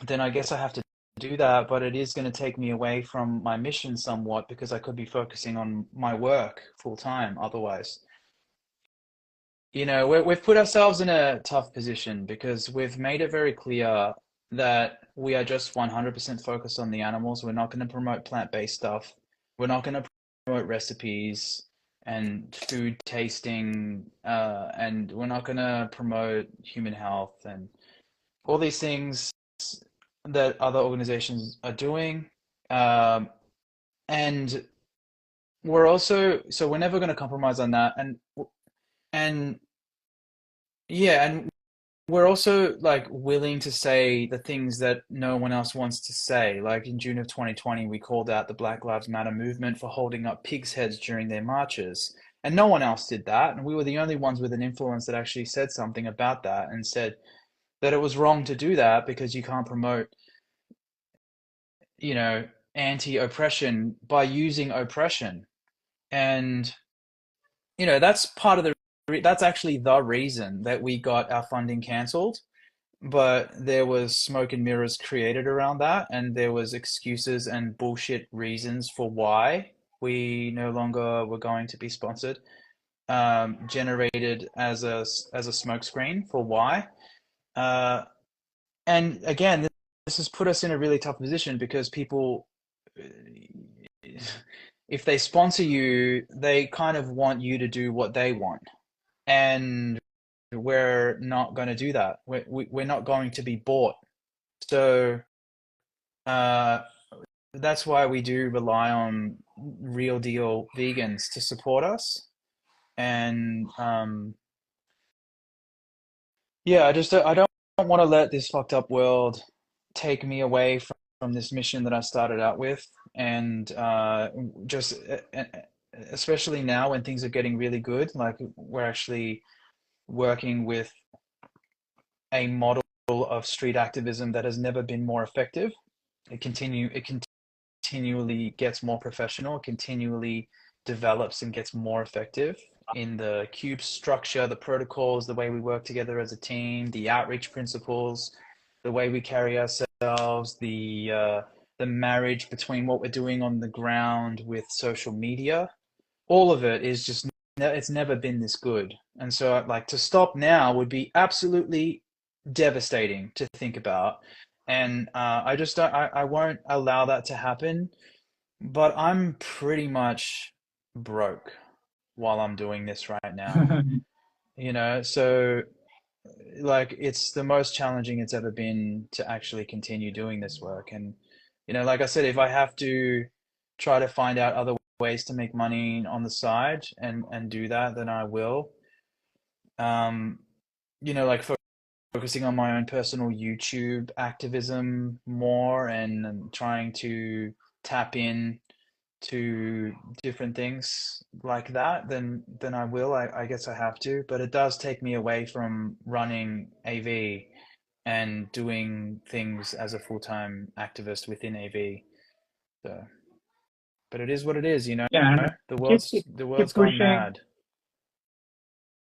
then I guess I have to do that, but it is going to take me away from my mission somewhat because I could be focusing on my work full time otherwise. We've put ourselves in a tough position because we've made it very clear that we are just 100% focused on the animals. We're not going to promote plant-based stuff. We're not going to promote recipes and food tasting, and we're not going to promote human health and all these things that other organizations are doing. Um, and so we're never going to compromise on that. And yeah, and we're also like willing to say the things that no one else wants to say. Like in June of 2020, we called out the Black Lives Matter movement for holding up pigs' heads during their marches. And no one else did that. And we were the only ones with an influence that actually said something about that and said that it was wrong to do that because you can't promote, you know, anti-oppression by using oppression. And, that's part of that's actually the reason that we got our funding cancelled. But there was smoke and mirrors created around that, and there was excuses and bullshit reasons for why we no longer were going to be sponsored, generated as a smokescreen for why. Uh, and again, this has put us in a really tough position because people, if they sponsor you, they kind of want you to do what they want, and we're not going to do that. We're not going to be bought. So uh, that's why we do rely on real deal vegans to support us. And yeah, I don't want to let this fucked up world take me away from this mission that I started out with. And just especially now when things are getting really good, like we're actually working with a model of street activism that has never been more effective. It continually gets more professional, continually develops and gets more effective in the cube structure, the protocols, the way we work together as a team, the outreach principles, the way we carry ourselves, the marriage between what we're doing on the ground with social media. All of it is just it's never been this good. And so like to stop now would be absolutely devastating to think about. and I just don't. I won't allow that to happen. But I'm pretty much broke while I'm doing this right now. So like it's the most challenging it's ever been to actually continue doing this work. And like I said, if I have to try to find out other ways to make money on the side and do that, then I will. Um, like focusing on my own personal YouTube activism more and trying to tap in to different things like that, then I will. I guess I have to, but it does take me away from running AV and doing things as a full-time activist within AV. So, but it is what it is, Yeah, and The keep world's keep the keep world's gone pushing. mad.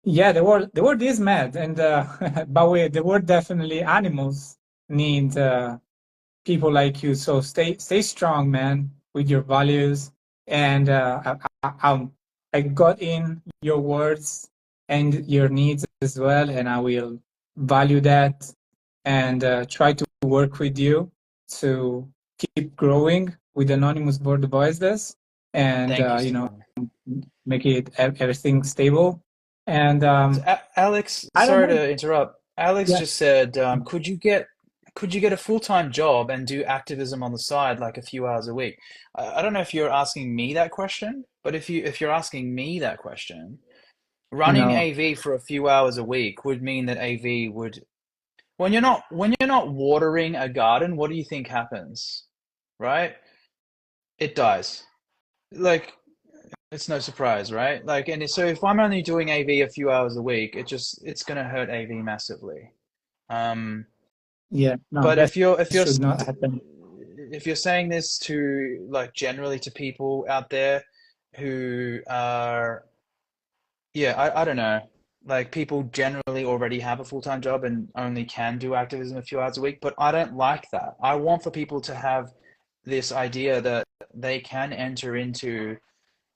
Yeah, the world is mad, and but the world definitely animals need people like you. So stay strong, man, with your values. And I got in your words and your needs as well, and I will value that and try to work with you to keep growing with Anonymous for the Voiceless, and Thank you, Stephen. make it everything stable. And So, Alex, I don't sorry know. to interrupt. Alex Yeah, just said, could you get a full-time job and do activism on the side, like a few hours a week? I don't know if you're asking me that question, but if you're asking me that question, running no, AV for a few hours a week would mean that AV would, when you're not watering a garden, what do you think happens? Right? It dies. Like it's no surprise, right? Like, and so if I'm only doing AV a few hours a week, it's gonna hurt AV massively. Um, yeah, no, but that if you're should not happen. if you're saying this to like generally to people out there who are, yeah, I don't know, like people generally already have a full-time job and only can do activism a few hours a week, but I don't like that. I want for people to have this idea that they can enter into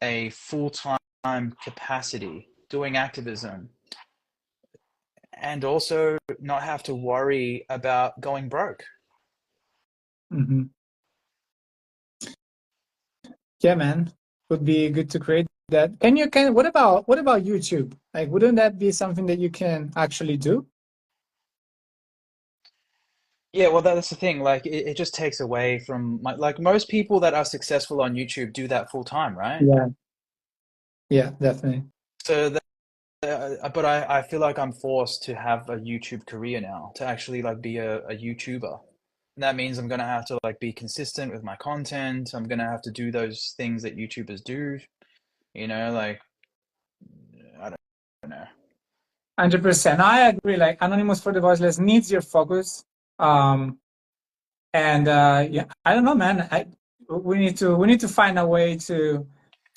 a full-time capacity doing activism and also not have to worry about going broke. Hmm. Yeah, man, would be good to create that. What about YouTube? Like, wouldn't that be something that you can actually do? Yeah, well, that's the thing. Like, it just takes away from like most people that are successful on YouTube do that full time, right? Yeah, yeah, definitely. So, but I feel like I'm forced to have a YouTube career now to actually like be a YouTuber. And that means I'm gonna have to like be consistent with my content. I'm gonna have to do those things that YouTubers do, like I don't know. 100%. I agree. Like, Anonymous for the Voiceless needs your focus. Um, and yeah, I don't know, man. We need to find a way to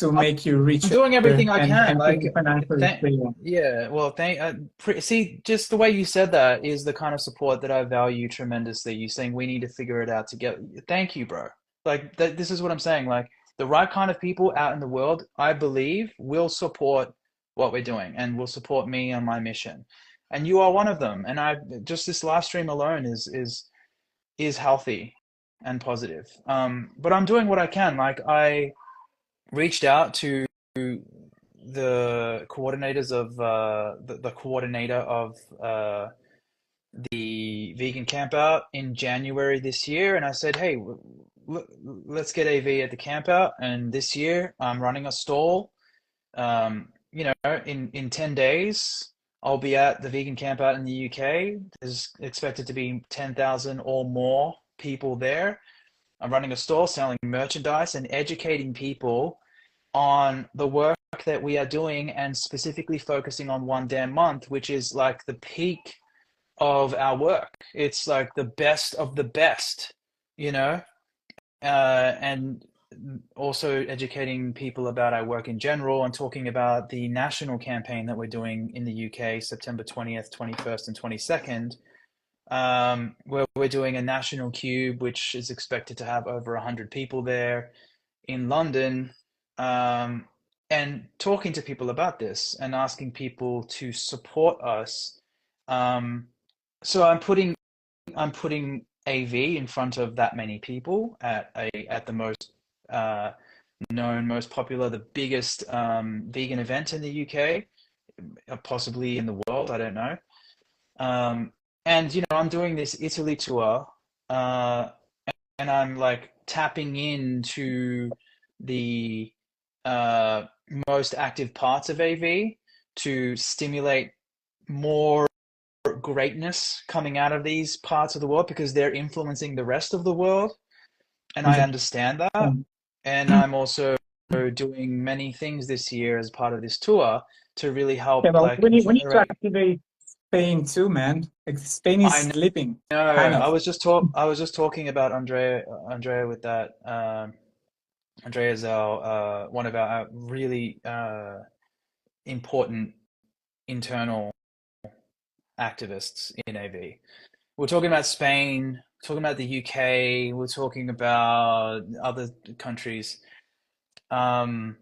I'm make you I'm richer doing everything I can. and to Like, be financially thank, stable. yeah. Well, see, just the way you said that is the kind of support that I value tremendously. You saying we need to figure it out together. Thank you, bro. Like, this is what I'm saying. Like, the right kind of people out in the world, I believe, will support what we're doing and will support me on my mission. And you are one of them. And I just this live stream alone is healthy and positive. But I'm doing what I can. Like, I reached out to the coordinators of the coordinator of the vegan campout in January this year, and I said, "Hey, let's get AV at the campout." And this year, I'm running a stall. In 10 days, I'll be at the vegan campout in the UK. There's expected to be 10,000 or more people there. I'm running a stall selling merchandise and educating people on the work that we are doing and specifically focusing on one damn month, which is like the peak of our work. It's like the best of the best, you know? And also educating people about our work in general and talking about the national campaign that we're doing in the UK, September 20th, 21st, and 22nd, where we're doing a national cube, which is expected to have over 100 people there in London, um, and talking to people about this and asking people to support us. Um, so I'm putting AV in front of that many people at the most uh, known, most popular, the biggest vegan event in the UK, possibly in the world. I don't know. Um, and I'm doing this Italy tour, uh, and I'm like tapping into the uh, most active parts of AV to stimulate more greatness coming out of these parts of the world because they're influencing the rest of the world. And I 100%. understand that. And I'm also doing many things this year as part of this tour to really Yeah, help but like we need to generate. activate Spain too, man. Like Spain is I sleeping, know. kind of. I was just talking about Andrea with that. Andrea is our one of our really important internal activists in AV. We're talking about Spain, talking about the UK, we're talking about other countries. Um,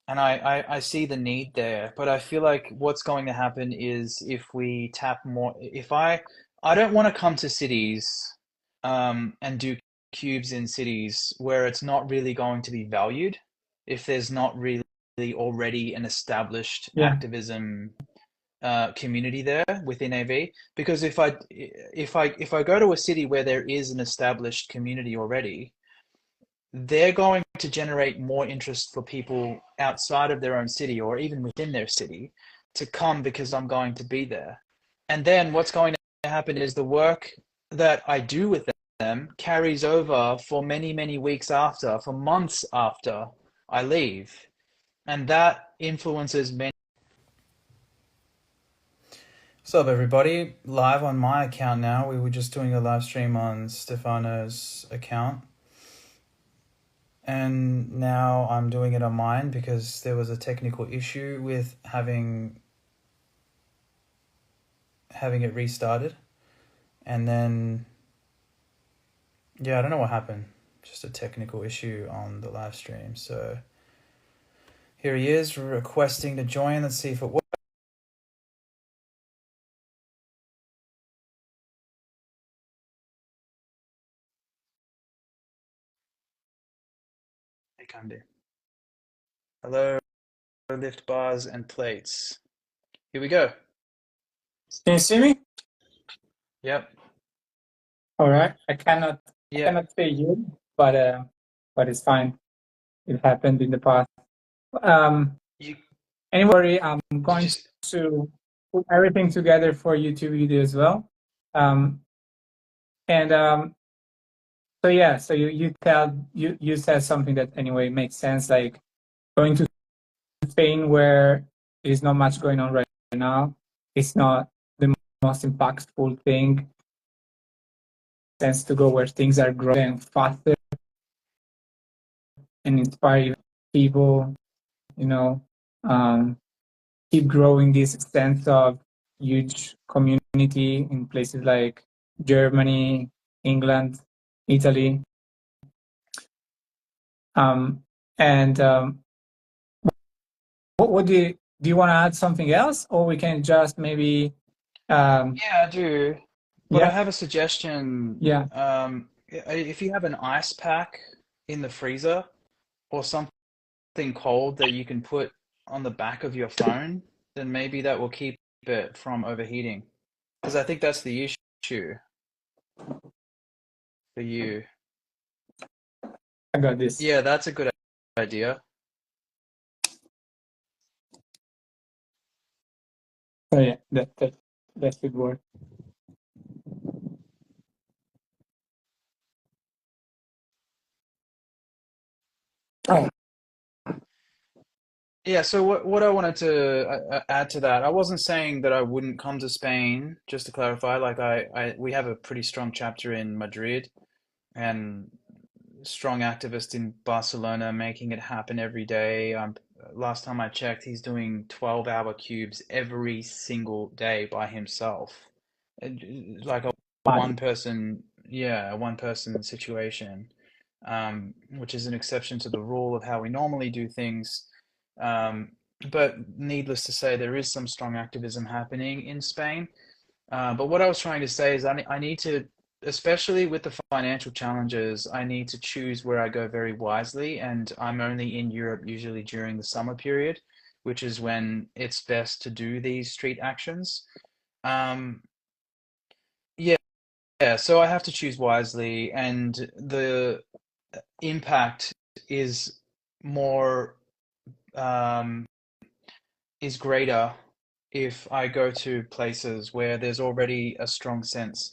and I see the need there, but I feel like what's going to happen is if we tap more, if I don't want to come to cities and do cubes in cities where it's not really going to be valued, if there's not really already an established Yeah, activism community there within AV. Because if I go to a city where there is an established community already, they're going to generate more interest for people outside of their own city or even within their city to come because I'm going to be there. And then what's going to happen is the work that I do with them carries over for many, many weeks after, for months after I leave. And that influences many. What's up, everybody? Live on my account now. We were just doing a live stream on Stefano's account. And now I'm doing it on mine because there was a technical issue with having it restarted. And then, yeah, I don't know what happened. Just a technical issue on the live stream. So here he is requesting to join. Let's see if it works. Hello, lift bars and plates. Here we go. can you see me? Yep. All right. I Yeah. cannot say you, but it's fine. It happened in the past. You Anyway, I'm did you going to put everything together for YouTube video as well. Um, and so yeah, so you said something that anyway makes sense, like going to Spain where there's not much going on right now. It's not the most impactful thing. Sense to go where things are growing faster and inspire people, you know, um, keep growing this sense of huge community in places like Germany, England, Italy. Um, and what do you want to add something else, or we can just maybe Yeah, I do. But I yeah, have a suggestion. yeah, If you have an ice pack in the freezer or something cold that you can put on the back of your phone, then maybe that will keep it from overheating. Because I think that's the issue for you. I got this. Yeah, that's a good idea. So yeah, that should work. Oh, Yeah, so what I wanted to add to that, I wasn't saying that I wouldn't come to Spain, just to clarify. Like we have a pretty strong chapter in Madrid and strong activist in Barcelona making it happen every day. Last time I checked, he's doing 12-hour cubes every single day by himself. Like a body. one person, yeah, a one person situation, which is an exception to the rule of how we normally do things. Um, but needless to say, there is some strong activism happening in Spain. But what I was trying to say is I need to especially with the financial challenges, I need to choose where I go very wisely. And I'm only in Europe usually during the summer period, which is when it's best to do these street actions. Um, yeah, yeah, so I have to choose wisely, and the impact is more um, is greater if I go to places where there's already a strong sense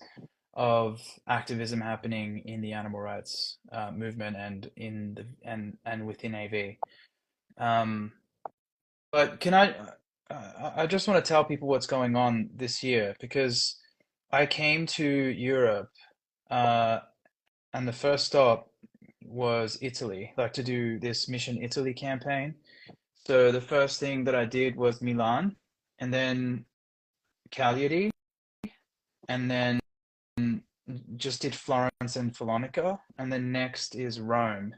of activism happening in the animal rights movement and in the and within AV. Um, but I just want to tell people what's going on this year because I came to Europe uh, and the first stop was Italy, like to do this Mission Italy campaign. So the first thing that I did was Milan, and then Cagliari, and then just did Florence and Follonica, and then next is Rome,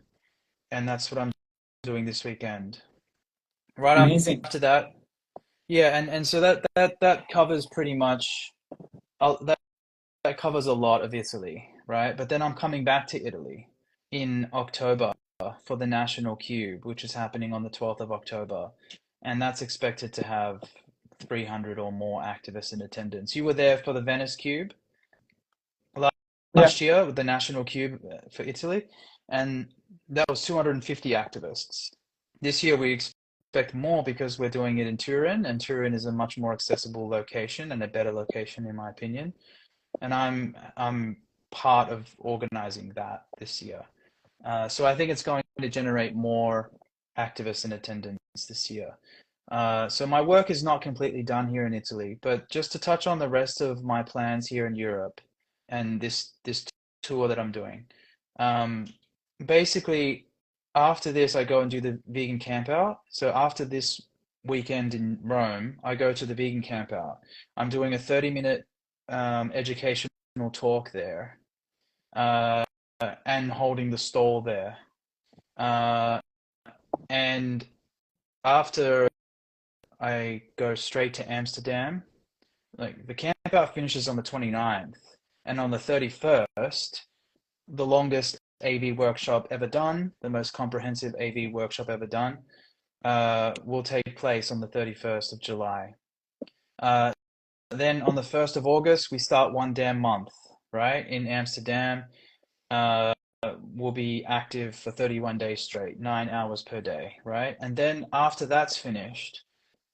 and that's what I'm doing this weekend. Right Amazing. after that, yeah, and so that covers pretty much that that covers a lot of Italy, right? But then I'm coming back to Italy in October for the National Cube, which is happening on the 12th of October, and that's expected to have 300 or more activists in attendance. You were there for the Venice Cube Yeah. last year with the National Cube for Italy, and that was 250 activists. This year we expect more because we're doing it in Turin, and Turin is a much more accessible location and a better location in my opinion. And I'm part of organizing that this year. So I think it's going to generate more activists in attendance this year. So my work is not completely done here in Italy, but just to touch on the rest of my plans here in Europe and this tour that I'm doing. Um, Basically, after this, I go and do the vegan camp out. So after this weekend in Rome, I go to the vegan camp out. I'm doing a 30-minute educational talk there, uh, and holding the stall there. Uh, and after I go straight to Amsterdam. Like the camp out finishes on the 29th, and on the 31st, the longest AV workshop ever done, the most comprehensive AV workshop ever done, will take place on the 31st of July. Uh, then on the 1st of August, we start one damn month, right? In Amsterdam, uh, we'll be active for 31 days straight, 9 hours per day, right? And then after that's finished,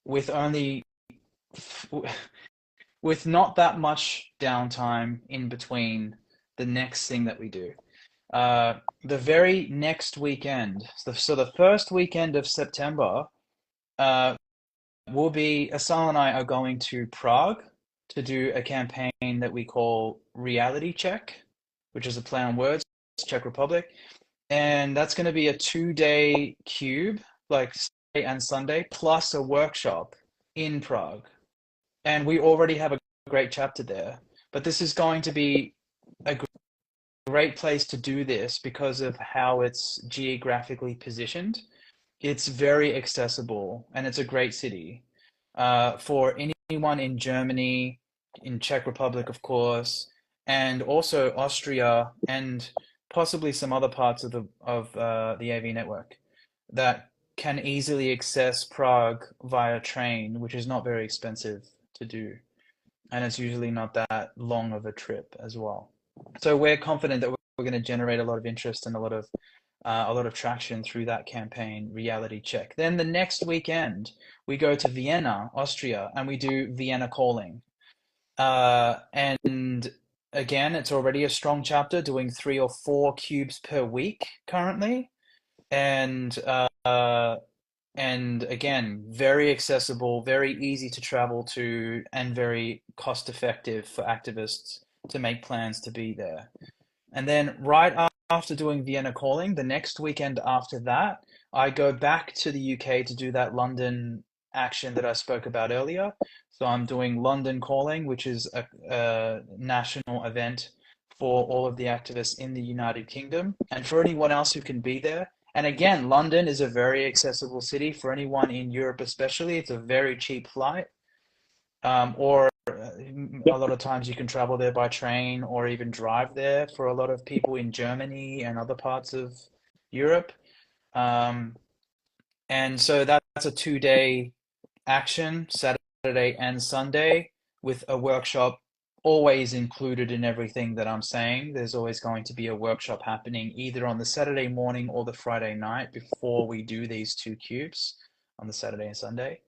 with only with not that much downtime in between the next thing that we do. The very next weekend, so the first weekend of September, uh, will be Asal and I are going to Prague to do a campaign that we call Reality Check, which is a play on words, Czech Republic. And that's going to be a 2-day cube, like Saturday and Sunday, plus a workshop in Prague. And we already have a great chapter there. But this is going to be a great place to do this because of how it's geographically positioned. It's very accessible and it's a great city. For anyone in Germany, in Czech Republic, of course, and also Austria and possibly some other parts of the AV network that can easily access Prague via train, which is not very expensive to do and it's usually not that long of a trip as well. So we're confident that we're going to generate a lot of interest and a lot of traction through that campaign, Reality Check. Then the next weekend, we go to Vienna, Austria, and we do Vienna Calling. And again, it's already a strong chapter, doing 3 or 4 cubes per week currently, and and again, very accessible, very easy to travel to, and very cost effective for activists to make plans to be there. And then right after doing Vienna Calling, the next weekend after that, I go back to the UK to do that London action that I spoke about earlier. So I'm doing London Calling, which is a national event for all of the activists in the United Kingdom and for anyone else who can be there. And again, London is a very accessible city for anyone in Europe, especially. It's a very cheap flight. Or a lot of times you can travel there by train or even drive there for a lot of people in Germany and other parts of Europe. Um, and so that's a 2 day action, Saturday and Sunday, with a workshop always included in everything that I'm saying. There's always going to be a workshop happening either on the Saturday morning or the Friday night before we do these two cubes on the Saturday and Sunday.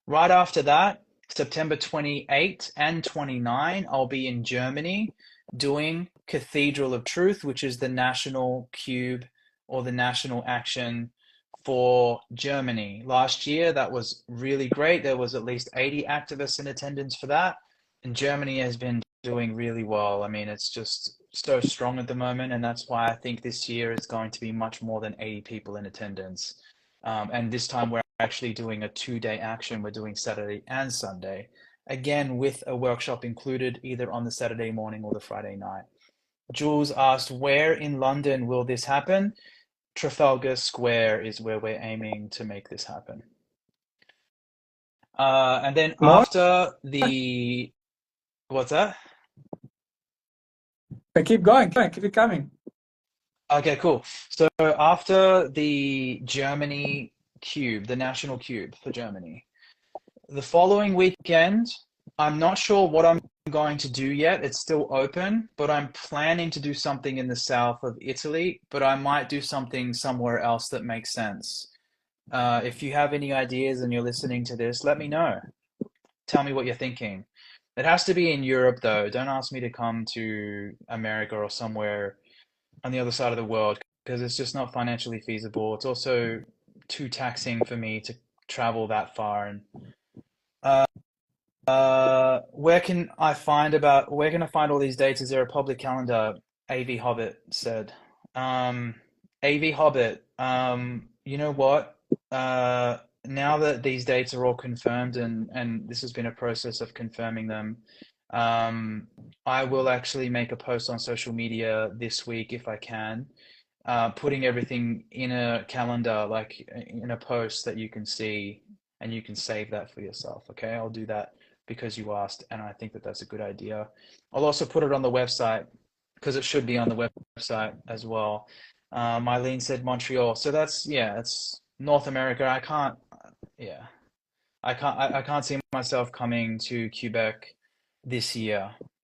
Right after that, September 28 and 29, I'll be in Germany doing Cathedral of Truth, which is the national cube or the national action for Germany. Last year, that was really great. There was at least 80 activists in attendance for that. And Germany has been doing really well. I mean, it's just so strong at the moment. And that's why I think this year is going to be much more than 80 people in attendance. And this time we're actually doing a 2 day action. We're doing Saturday and Sunday, again, with a workshop included either on the Saturday morning or the Friday night. Jules asked, where in London will this happen? Trafalgar Square is where we're aiming to make this happen. And then More? after the, what's that? But keep going, keep it coming. Okay, cool. So after the Germany cube, the national cube for Germany, the following weekend, I'm not sure what I'm going to do yet. It's still open, but I'm planning to do something in the south of Italy, but I might do something somewhere else that makes sense. If you have any ideas and you're listening to this, let me know. Tell me what you're thinking. It has to be in Europe, though. Don't ask me to come to America or somewhere on the other side of the world because it's just not financially feasible. It's also too taxing for me to travel that far. And uh, where can I find all these dates? Is there a public calendar? AV Hobbit said. Um, AV Hobbit. You know what? Now that these dates are all confirmed and this has been a process of confirming them, um, I will actually make a post on social media this week if I can, putting everything in a calendar, like in a post that you can see and you can save that for yourself. Okay, I'll do that because you asked, and I think that that's a good idea. I'll also put it on the website because it should be on the website as well. Mylene said Montreal, so that's yeah, it's North America. I can't, yeah, I can't see myself coming to Quebec this year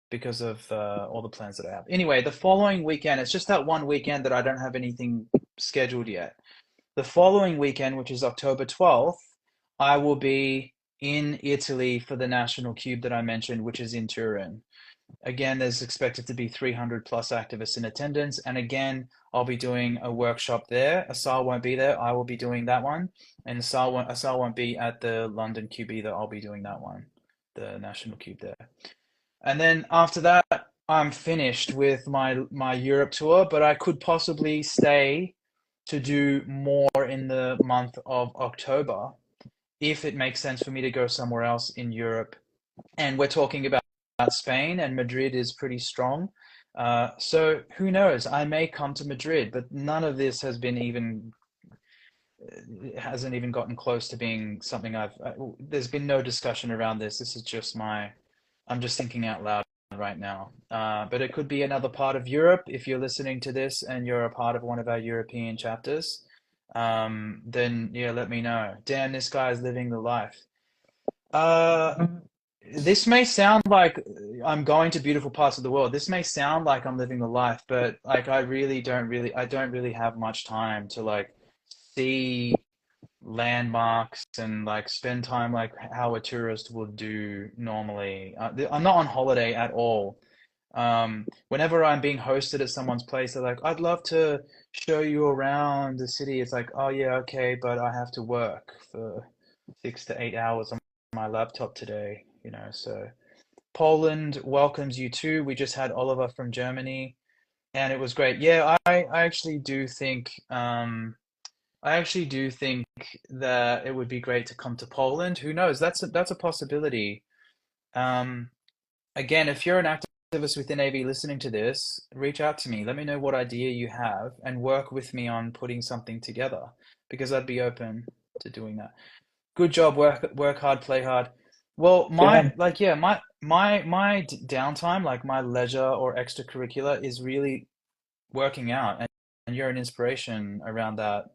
because of all the plans that I have. Anyway, the following weekend, it's just that one weekend that I don't have anything scheduled yet. The following weekend, which is October 12th, I will be in Italy for the national cube that I mentioned, which is in Turin. Again, there's expected to be 300 plus activists in attendance. And again, I'll be doing a workshop there. Asal won't be there. I will be doing that one. And Asal won't be at the London Cube either. I'll be doing that one, the National Cube there. And then after that, I'm finished with my Europe tour, but I could possibly stay to do more in the month of October if it makes sense for me to go somewhere else in Europe. And we're talking about Spain, and Madrid is pretty strong. So who knows? I may come to Madrid, but none of this has been even hasn't even gotten close to being something there's been no discussion around this. This is just I'm just thinking out loud right now. But it could be another part of Europe. If you're listening to this and you're a part of one of our European chapters, then yeah, let me know. Damn, this guy is living the life. Uh, this may sound like I'm going to beautiful parts of the world. This may sound like I'm living the life, but like I don't really have much time to like see landmarks and like spend time like how a tourist would do normally. I'm not on holiday at all. Whenever I'm being hosted at someone's place, they're like, I'd love to show you around the city. It's like, oh yeah, okay, but I have to work for 6 to 8 hours on my laptop today, you know. So Poland welcomes you too. We just had Oliver from Germany and it was great. Yeah, I actually do think I actually do think that it would be great to come to Poland. Who knows? That's a possibility. Um, Again, if you're an activist within AV listening to this, reach out to me. Let me know what idea you have and work with me on putting something together because I'd be open to doing that. Good job, work hard, play hard. Well, Yeah, my downtime, like my leisure or extracurricular, is really working out, and you're an inspiration around that,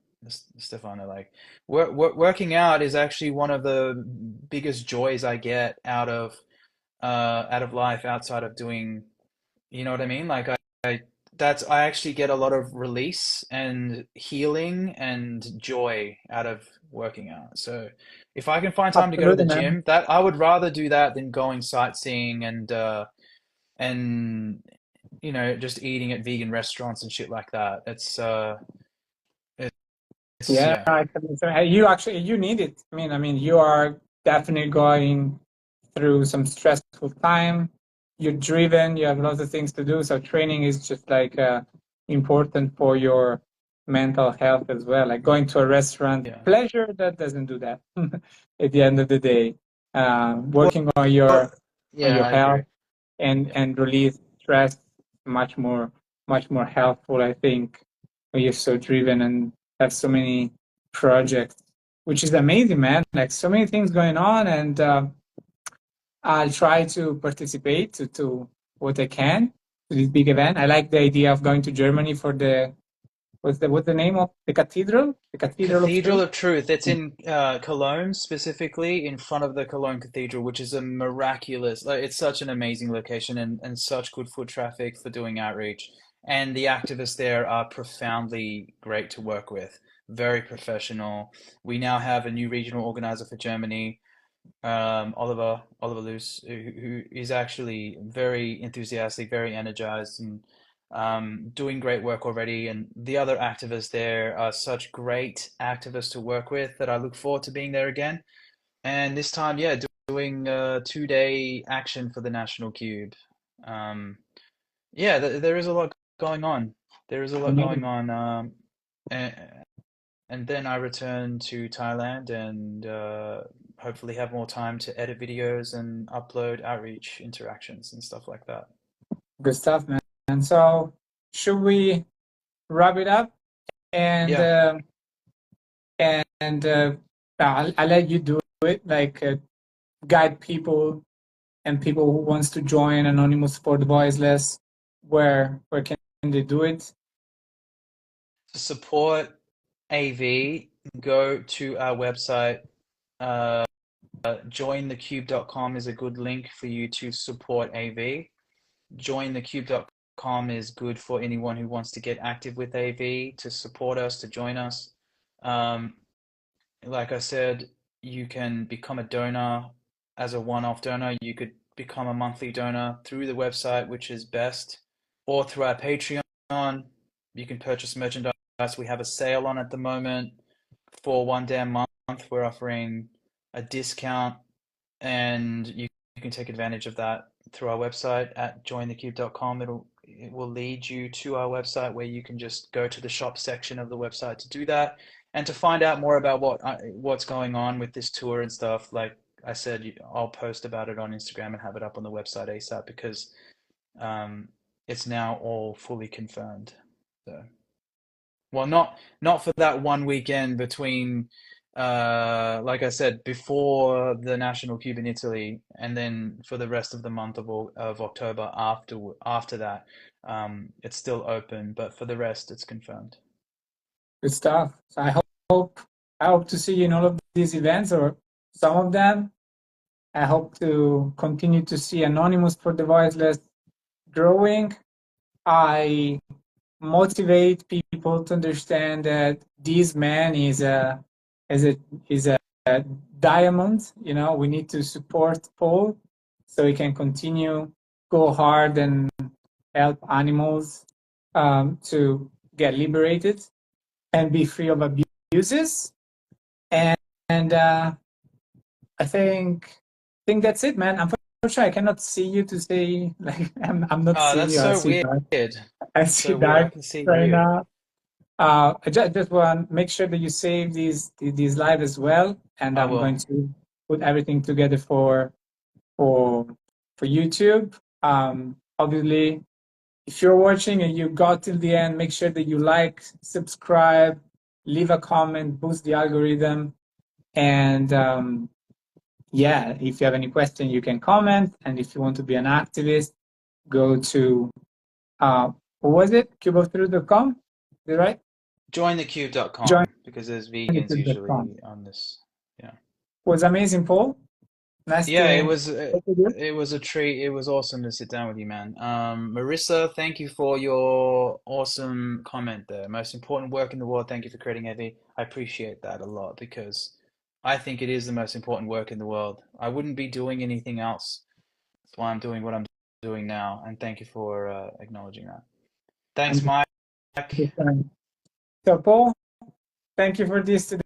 Stefano. Like, working out is actually one of the biggest joys I get out of life outside of doing, you know what I mean? Like I I actually get a lot of release and healing and joy out of working out. So if I can find time to go to the absolutely, man. gym, that I would rather do that than going sightseeing and you know, just eating at vegan restaurants and shit like that. It's Yeah, yeah. I can. So you actually you need it. I mean, you are definitely going through some stressful time. You're driven. You have lots of things to do. So training is just like important for your mental health as well. Like going to a restaurant, Yeah. pleasure that doesn't do that. At the end of the day, Well, working on yeah, your I agree. health Yeah. and release stress much more helpful, I think, when you're so driven and have so many projects, which is amazing, man. Like so many things going on, and I'll try to participate to what I can to this big event. I like the idea of going to Germany for the what's the name of the Cathedral of Cathedral Truth. of Truth. It's in Cologne, specifically in front of the Cologne Cathedral, which is a miraculous, like, it's such an amazing location and such good foot traffic for doing outreach. And the activists there are profoundly great to work with, very professional. We now have a new regional organizer for Germany, Oliver Luce, who is actually very enthusiastic, very energized, and doing great work already. And the other activists there are such great activists to work with that I look forward to being there again. And this time, yeah, doing a 2 day action for the National Cube. Um, yeah, there is a lot going on. There is a lot going Amazing. on. And, and then I return to Thailand and hopefully have more time to edit videos and upload outreach interactions and stuff like that. Good stuff, man. And so, should we wrap it up? And Yeah. uh, and I'll let you do it. Like guide people and people who wants to join Anonymous for the Voiceless. Where can they do it? To support AV, go to our website. Uh, jointhecube.com is a good link for you to support AV. Jointhecube.com is good for anyone who wants to get active with AV, to support us, to join us. Um, like I said, you can become a donor as a one-off donor. You could become a monthly donor through the website, which is best, or through our Patreon. You can purchase merchandise. We have a sale on at the moment for one damn month. We're offering a discount, and you can take advantage of that through our website at jointhecube.com. It will lead you to our website where you can just go to the shop section of the website to do that and to find out more about what's going on with this tour and stuff. Like I said, I'll post about it on Instagram and have it up on the website ASAP because um, it's now all fully confirmed. So, well, not for that one weekend between, like I said, before the National Cube in Italy, and then for the rest of the month of October after that. It's still open, but for the rest, it's confirmed. Good stuff. So hope I hope to see you in all of these events or some of them. I hope to continue to see Anonymous for the Voiceless growing. I motivate people to understand that this man is a is a diamond. We need to support Paul so he can continue go hard and help animals to get liberated and be free of abuses. And I think that's it, man. Unfortunately, I cannot see you to say like I'm not Oh, seeing that's you. I so see weird. dark. I That's see so weird. I dark can see right you. now. I just want to make sure that you save these live as well, and I I'm will. going to put everything together for for YouTube. Obviously, if you're watching and you got till the end, make sure that you like, subscribe, leave a comment, boost the algorithm, and yeah, if you have any question, you can comment. And if you want to be an activist, go to, what was it? cubeoftruth.com. Is it right? Join Jointhecube.com because there's vegans cube.com. usually on this. Yeah. Was amazing, Paul. Nice Yeah, to talk with you. it was a treat. It was awesome to sit down with you, man. Marissa, thank you for your awesome comment there. Most important work in the world. Thank you for creating Evie. I appreciate that a lot because I think it is the most important work in the world. I wouldn't be doing anything else. That's why I'm doing what I'm doing now. And thank you for acknowledging that. Thanks, And Mike. so, Paul, thank you for this today.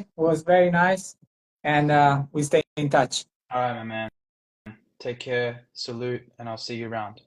It was very nice. And we stay in touch. All right, my man. Take care. Salute, and I'll see you around.